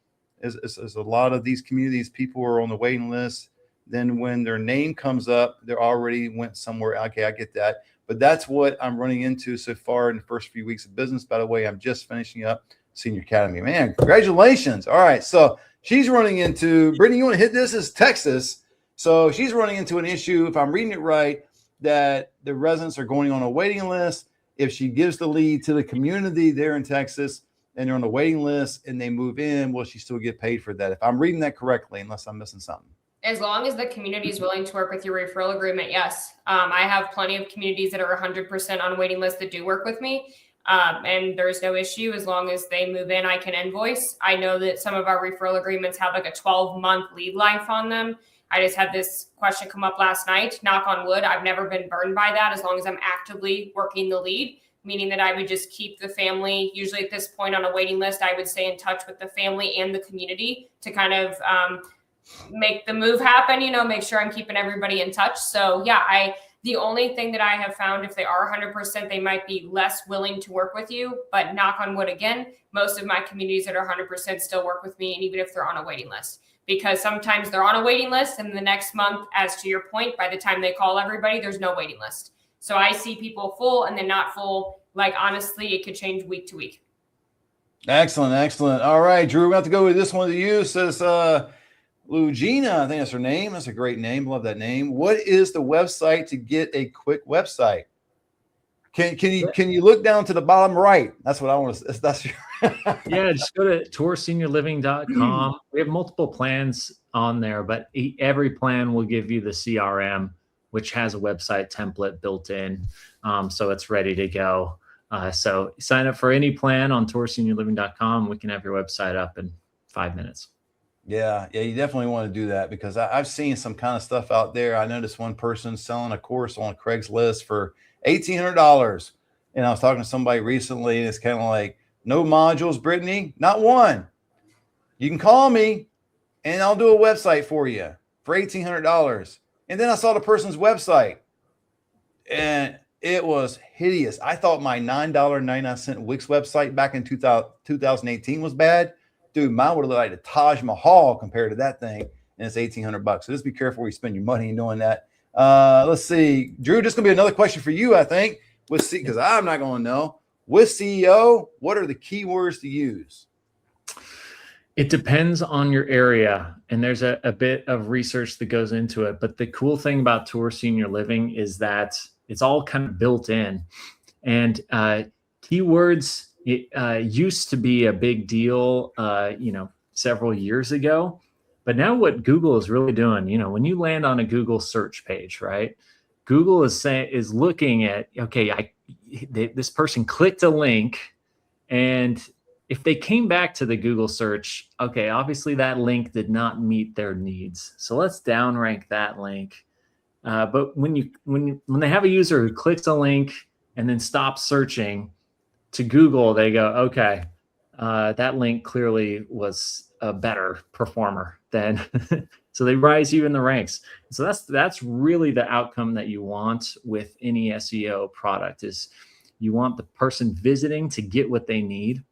as a lot of these communities? People are on the waiting list. Then when their name comes up, they're already went somewhere. Okay, I get that. But that's what I'm running into so far in the first few weeks of business. By the way, I'm just finishing up Senior Academy. Man, congratulations. All right. So she's running into, Brittany, you want to hit this? Is Texas. So she's running into an issue, if I'm reading it right, that the residents are going on a waiting list. If she gives the lead to the community there in Texas and they're on the waiting list and they move in, will she still get paid for that? If I'm reading that correctly, unless I'm missing something. As long as the community is willing to work with your referral agreement, yes. I have plenty of communities that are 100% on a waiting list that do work with me. And there's no issue as long as they move in, I can invoice. I know that some of our referral agreements have like a 12-month lead life on them. I just had this question come up last night. Knock on wood, I've never been burned by that as long as I'm actively working the lead, meaning that I would just keep the family. Usually at this point on a waiting list, I would stay in touch with the family and the community to kind of make the move happen, make sure I'm keeping everybody in touch. So yeah, the only thing that I have found, if they are 100%, they might be less willing to work with you, but knock on wood again, most of my communities that are 100% still work with me. And even if they're on a waiting list, because sometimes they're on a waiting list and the next month, as to your point, by the time they call everybody, there's no waiting list. So I see people full and then not full. Like, honestly, it could change week to week. Excellent. Excellent. All right, Drew, we have to go with this one to you. Says, Lugina, I think that's her name. That's a great name. Love that name. What is the website to get a quick website? Can you look down to the bottom right? That's what I want to. That's yeah. Just go to tourseniorliving.com. We have multiple plans on there, but every plan will give you the CRM, which has a website template built in, so it's ready to go. So sign up for any plan on tourseniorliving.com. We can have your website up in 5 minutes. Yeah, you definitely want to do that because I've seen some kind of stuff out there. I noticed one person selling a course on Craigslist for $1,800. And I was talking to somebody recently, and it's kind of like, no modules, Brittany, not one. You can call me and I'll do a website for you for $1,800. And then I saw the person's website and it was hideous. I thought my $9.99 Wix website back in 2018 was bad. Dude, mine would have looked like the Taj Mahal compared to that thing, and it's $1,800. So just be careful where you spend your money in doing that. Let's see, Drew. Just gonna be another question for you, I think. Because I'm not going to know. With CEO, what are the keywords to use? It depends on your area, and there's a bit of research that goes into it. But the cool thing about Tour Senior Living is that it's all kind of built in, and keywords. It used to be a big deal, several years ago, but now what Google is really doing, when you land on a Google search page, right? Google is looking at, okay, this person clicked a link, and if they came back to the Google search, okay, obviously that link did not meet their needs, so let's downrank that link. But when they have a user who clicks a link and then stops searching, to Google, they go, okay, that link clearly was a better performer than, so they rise you in the ranks. So that's really the outcome that you want with any SEO product is you want the person visiting to get what they need.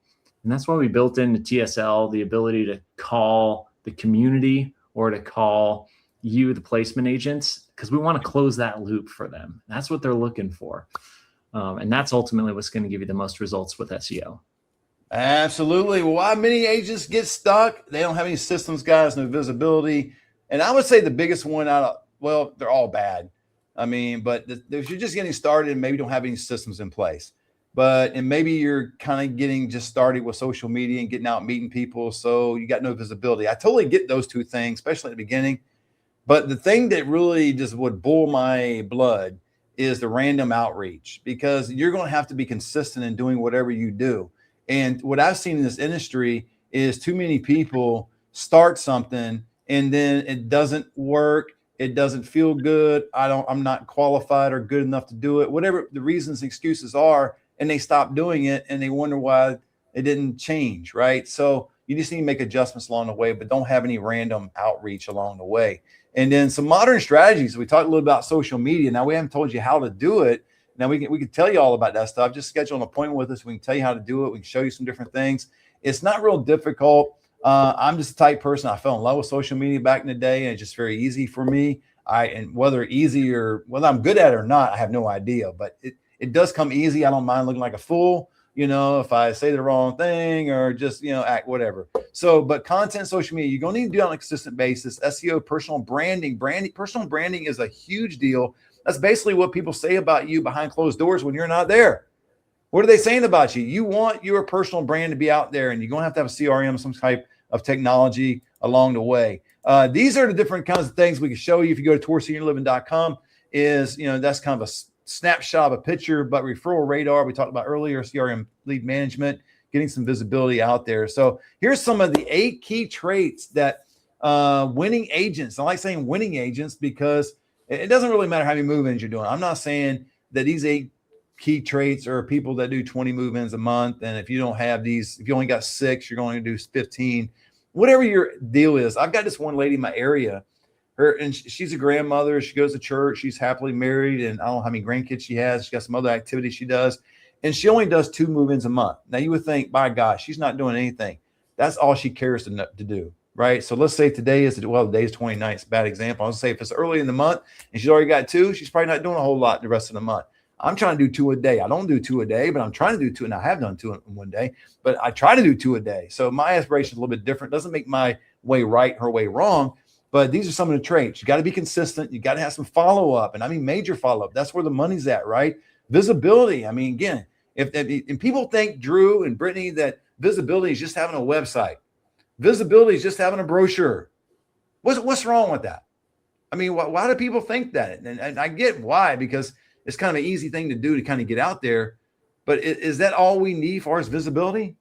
And that's why we built into TSL the ability to call the community or to call you, the placement agents, because we want to close that loop for them. That's what they're looking for. And that's ultimately what's going to give you the most results with SEO. Absolutely. Well, why many agents get stuck? They don't have any systems, guys, no visibility. And I would say the biggest one they're all bad. I mean, but if you're just getting started and maybe don't have any systems in place, and maybe you're kind of getting just started with social media and getting out meeting people, so you got no visibility. I totally get those two things, especially at the beginning. But the thing that really just would boil my blood is the random outreach, because you're going to have to be consistent in doing whatever you do. And what I've seen in this industry is too many people start something and then it doesn't work. It doesn't feel good. I'm not qualified or good enough to do it. Whatever the reasons, excuses are, and they stop doing it and they wonder why it didn't change, right? So you just need to make adjustments along the way, but don't have any random outreach along the way. And then some modern strategies. We talked a little about social media. Now we haven't told you how to do it. Now we can tell you all about that stuff. Just schedule an appointment with us. We can tell you how to do it. We can show you some different things. It's not real difficult. I'm just a type person. I fell in love with social media back in the day, and it's just very easy for me. And whether easy or whether I'm good at it or not, I have no idea. But it does come easy. I don't mind looking like a fool, if I say the wrong thing or just, act whatever. So, but content, social media, you're going to need to do it on a consistent basis. SEO, personal branding, personal branding is a huge deal. That's basically what people say about you behind closed doors when you're not there. What are they saying about you? You want your personal brand to be out there, and you're going to have a CRM, some type of technology along the way. These are the different kinds of things we can show you if you go to tourseniorliving.com. That's kind of a snapshot of a picture, but referral radar, we talked about earlier, CRM lead management, getting some visibility out there. So here's some of the 8 key traits that winning agents, I like saying winning agents because it doesn't really matter how many move-ins you're doing. I'm not saying that these 8 key traits are people that do 20 move-ins a month. And if you don't have these, if you only got 6, you're going to do 15, whatever your deal is. I've got this one lady in my area, and she's a grandmother. She goes to church. She's happily married, and I don't know how many grandkids she has. She's got some other activities she does, and she only does 2 move-ins a month. Now you would think, by gosh, she's not doing anything. That's all she cares to do, right? So let's say today is, the day is 29th. It's a bad example. I'll say if it's early in the month and she's already got 2, she's probably not doing a whole lot the rest of the month. I'm trying to do 2 a day. I don't do 2 a day, but I'm trying to do 2, and I have done 2 in one day, but I try to do 2 a day. So my aspiration is a little bit different. Doesn't make my way right, her way wrong, but these are some of the traits. You got to be consistent. You got to have some follow-up, and I mean major follow-up. That's where the money's at, right? Visibility. I mean, again, if people think, Drew and Brittany, that visibility is just having a website, visibility is just having a brochure. What's wrong with that? I mean, why do people think that? And I get why, because it's kind of an easy thing to do to kind of get out there. But is that all we need for as visibility?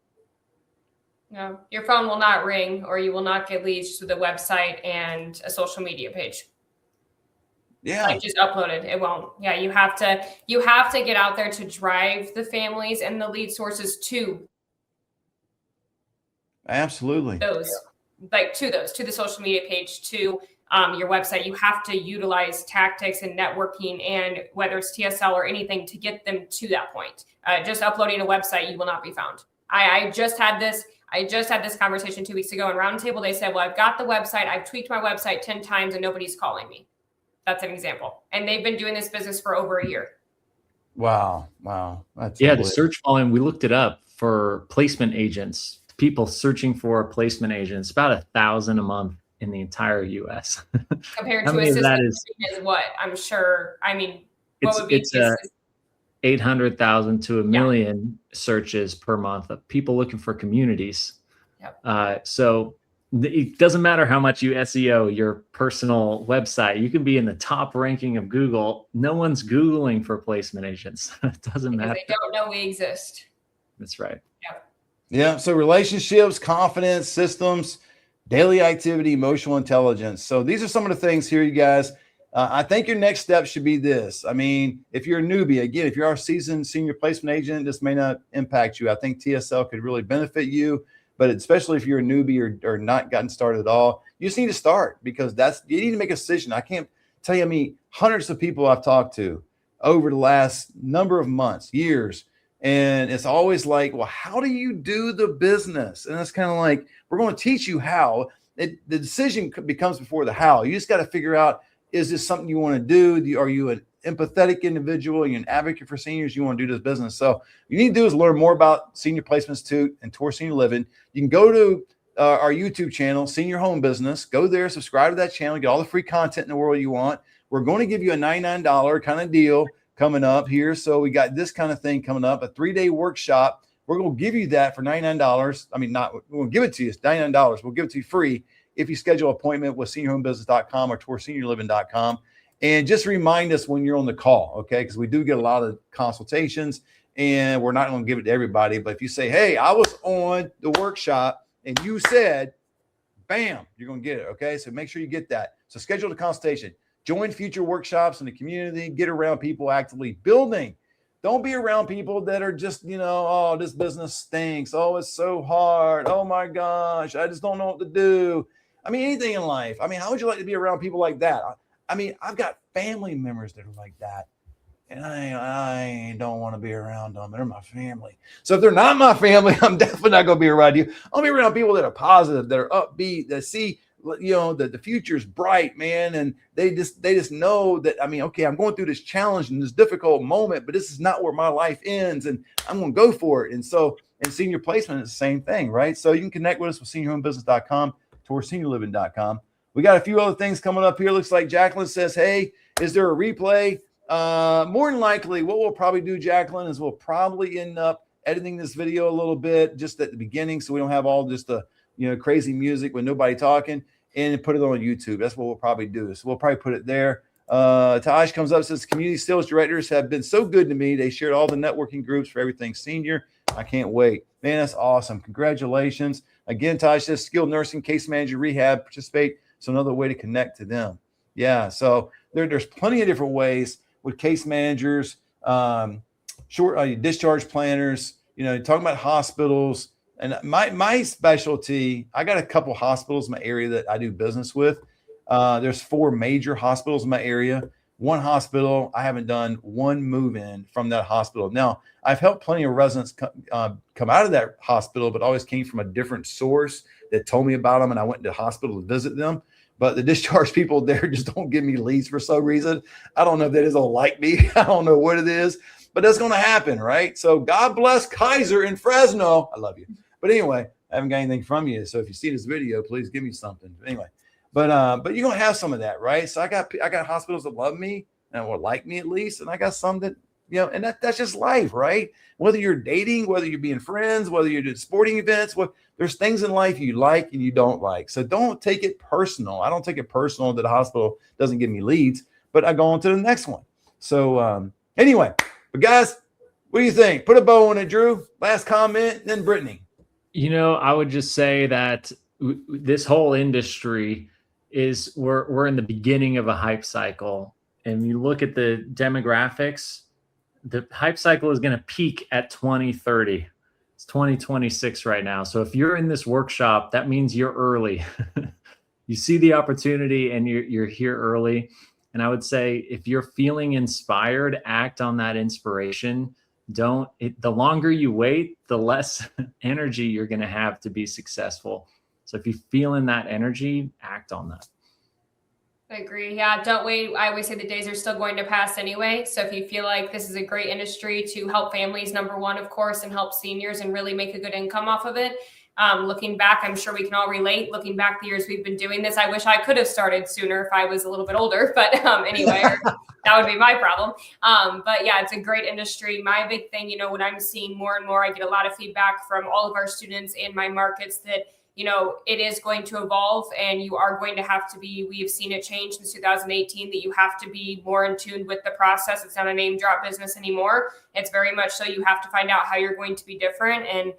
No, your phone will not ring, or you will not get leads to the website and a social media page. Yeah. Like just upload it. It won't. Yeah. You have to get out there to drive the families and the lead sources to absolutely those, to the social media page, to your website. You have to utilize tactics and networking, and whether it's TSL or anything, to get them to that point. Just uploading a website, you will not be found. I just had this conversation 2 weeks ago in Roundtable. They said, well, I've got the website. I've tweaked my website 10 times and nobody's calling me. That's an example. And they've been doing this business for over a year. Wow. That's the search volume, we looked it up for placement agents, people searching for placement agents, about 1,000 a month in the entire US. Compared to assistant is what? I'm sure. I mean, what would be it's 800,000 to 1 million searches per month of people looking for communities. Yep. So it doesn't matter how much you SEO your personal website. You can be in the top ranking of Google. No one's Googling for placement agents. It doesn't matter. They don't know we exist. That's right. Yeah. So relationships, confidence, systems, daily activity, emotional intelligence. So these are some of the things here, you guys. I think your next step should be this. I mean, if you're a newbie, again, if you're our seasoned senior placement agent, this may not impact you. I think TSL could really benefit you, but especially if you're a newbie or not gotten started at all, you just need to start, because you need to make a decision. I can't tell you how many hundreds of people I've talked to over the last number of months, years. And it's always like, well, how do you do the business? And it's kind of like, we're going to teach you how. The decision becomes before the how. You just got to figure out, is this something you want to do? Are you an empathetic individual? Are you an advocate for seniors? You want to do this business? So you need to do is learn more about Senior Placements 2 and Tour Senior Living. You can go to our YouTube channel, Senior Home Business. Go there, subscribe to that channel, get all the free content in the world you want. We're going to give you a $99 kind of deal coming up here. So we got this kind of thing coming up, a 3-day workshop. We're going to give you that for $99. I mean, we're going to give it to you. It's $99. We'll give it to you free if you schedule an appointment with seniorhomebusiness.com or tourseniorliving.com. And just remind us when you're on the call, okay? Because we do get a lot of consultations, and we're not going to give it to everybody. But if you say, hey, I was on the workshop and you said, bam, you're going to get it, okay? So make sure you get that. So schedule the consultation. Join future workshops in the community. Get around people actively building. Don't be around people that are just, oh, this business stinks. Oh, it's so hard. Oh my gosh, I just don't know what to do. I mean, anything in life. I mean, how would you like to be around people like that? I mean, I've got family members that are like that. And I don't want to be around them. They're my family. So if they're not my family, I'm definitely not going to be around you. I'll be around people that are positive, that are upbeat, that see, that the future's bright, man. And they just know that, I mean, okay, I'm going through this challenge and this difficult moment, but this is not where my life ends. And I'm going to go for it. And so, in senior placement, it's the same thing, right? So you can connect with us with seniorhomebusiness.com, TowardsSeniorLiving.com. We got a few other things coming up here. Looks like Jacqueline says, hey, is there a replay? More than likely, what we'll probably do, Jacqueline, is we'll probably end up editing this video a little bit just at the beginning, so we don't have all just the crazy music with nobody talking, and put it on YouTube. That's what we'll probably do. So we'll probably put it there. Taj comes up and says, community sales directors have been so good to me. They shared all the networking groups for everything senior. I can't wait. Man, that's awesome. Congratulations. Again, Taj says skilled nursing, case manager, rehab, participate. So another way to connect to them. Yeah. So there's plenty of different ways with case managers, short discharge planners, talking about hospitals. And my specialty, I got a couple hospitals in my area that I do business with. There's 4 major hospitals in my area. One hospital, I haven't done one move-in from that hospital. Now, I've helped plenty of residents come out of that hospital, but always came from a different source that told me about them, and I went to the hospital to visit them. But the discharge people there just don't give me leads for some reason. I don't know if they just don't like me. I don't know what it is, but that's going to happen, right? So God bless Kaiser in Fresno. I love you. But anyway, I haven't got anything from you. So if you see this video, please give me something. Anyway, but you're going to have some of that, right? So I got hospitals that love me and will like me at least. And I got some that, and that's just life, right? Whether you're dating, whether you're being friends, whether you're doing sporting events, there's things in life you like and you don't like. So don't take it personal. I don't take it personal that the hospital doesn't give me leads, but I go on to the next one. So anyway, but guys, what do you think? Put a bow on it, Drew. Last comment, then Brittany. I would just say that this whole industry we're in the beginning of a hype cycle. And you look at the demographics, the hype cycle is going to peak at 2030. It's 2026 right now. So if you're in this workshop, that means you're early. You see the opportunity and you're here early. And I would say if you're feeling inspired, act on that inspiration. The longer you wait, the less energy you're going to have to be successful. So if you feel in that energy, act on that. I agree. Yeah, don't wait. I always say the days are still going to pass anyway. So if you feel like this is a great industry to help families, number one, of course, and help seniors and really make a good income off of it. Looking back, I'm sure we can all relate. Looking back the years we've been doing this, I wish I could have started sooner if I was a little bit older, but anyway, that would be my problem. But yeah, it's a great industry. My big thing, what I'm seeing more and more, I get a lot of feedback from all of our students in my markets that it is going to evolve and you are going to have to be, we have seen it change since 2018, that you have to be more in tune with the process. It's not a name drop business anymore. It's very much so you have to find out how you're going to be different. And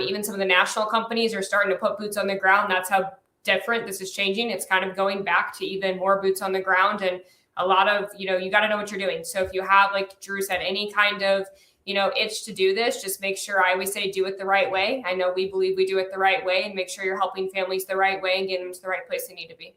even some of the national companies are starting to put boots on the ground. That's how different this is changing. It's kind of going back to even more boots on the ground and a lot of, you got to know what you're doing. So if you have, like Drew said, any kind of itch to do this, just make sure, I always say, do it the right way. I know we believe we do it the right way, and make sure you're helping families the right way and getting them to the right place they need to be.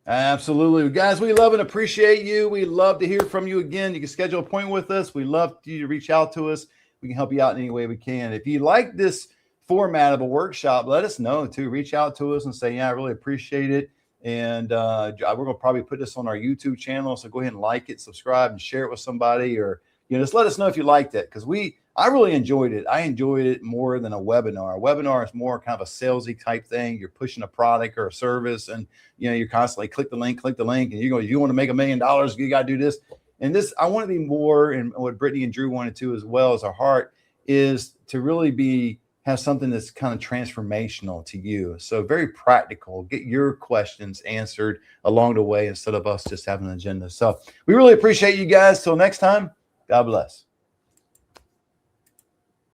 Absolutely. Guys, we love and appreciate you. We love to hear from you again. You can schedule a appointment with us. We love you to reach out to us. We can help you out in any way we can. If you like this format of a workshop, let us know too. Reach out to us and say, yeah, I really appreciate it. And we're going to probably put this on our YouTube channel. So go ahead and like it, subscribe, and share it with somebody, or just let us know if you liked it, because I really enjoyed it. I enjoyed it more than a webinar. A webinar is more kind of a salesy type thing. You're pushing a product or a service, and you're constantly click the link, and you want to make $1 million, you got to do this. And this, I want to be more, and what Brittany and Drew wanted to as well as our heart is to really have something that's kind of transformational to you. So very practical. Get your questions answered along the way instead of us just having an agenda. So we really appreciate you guys. Till next time. God bless.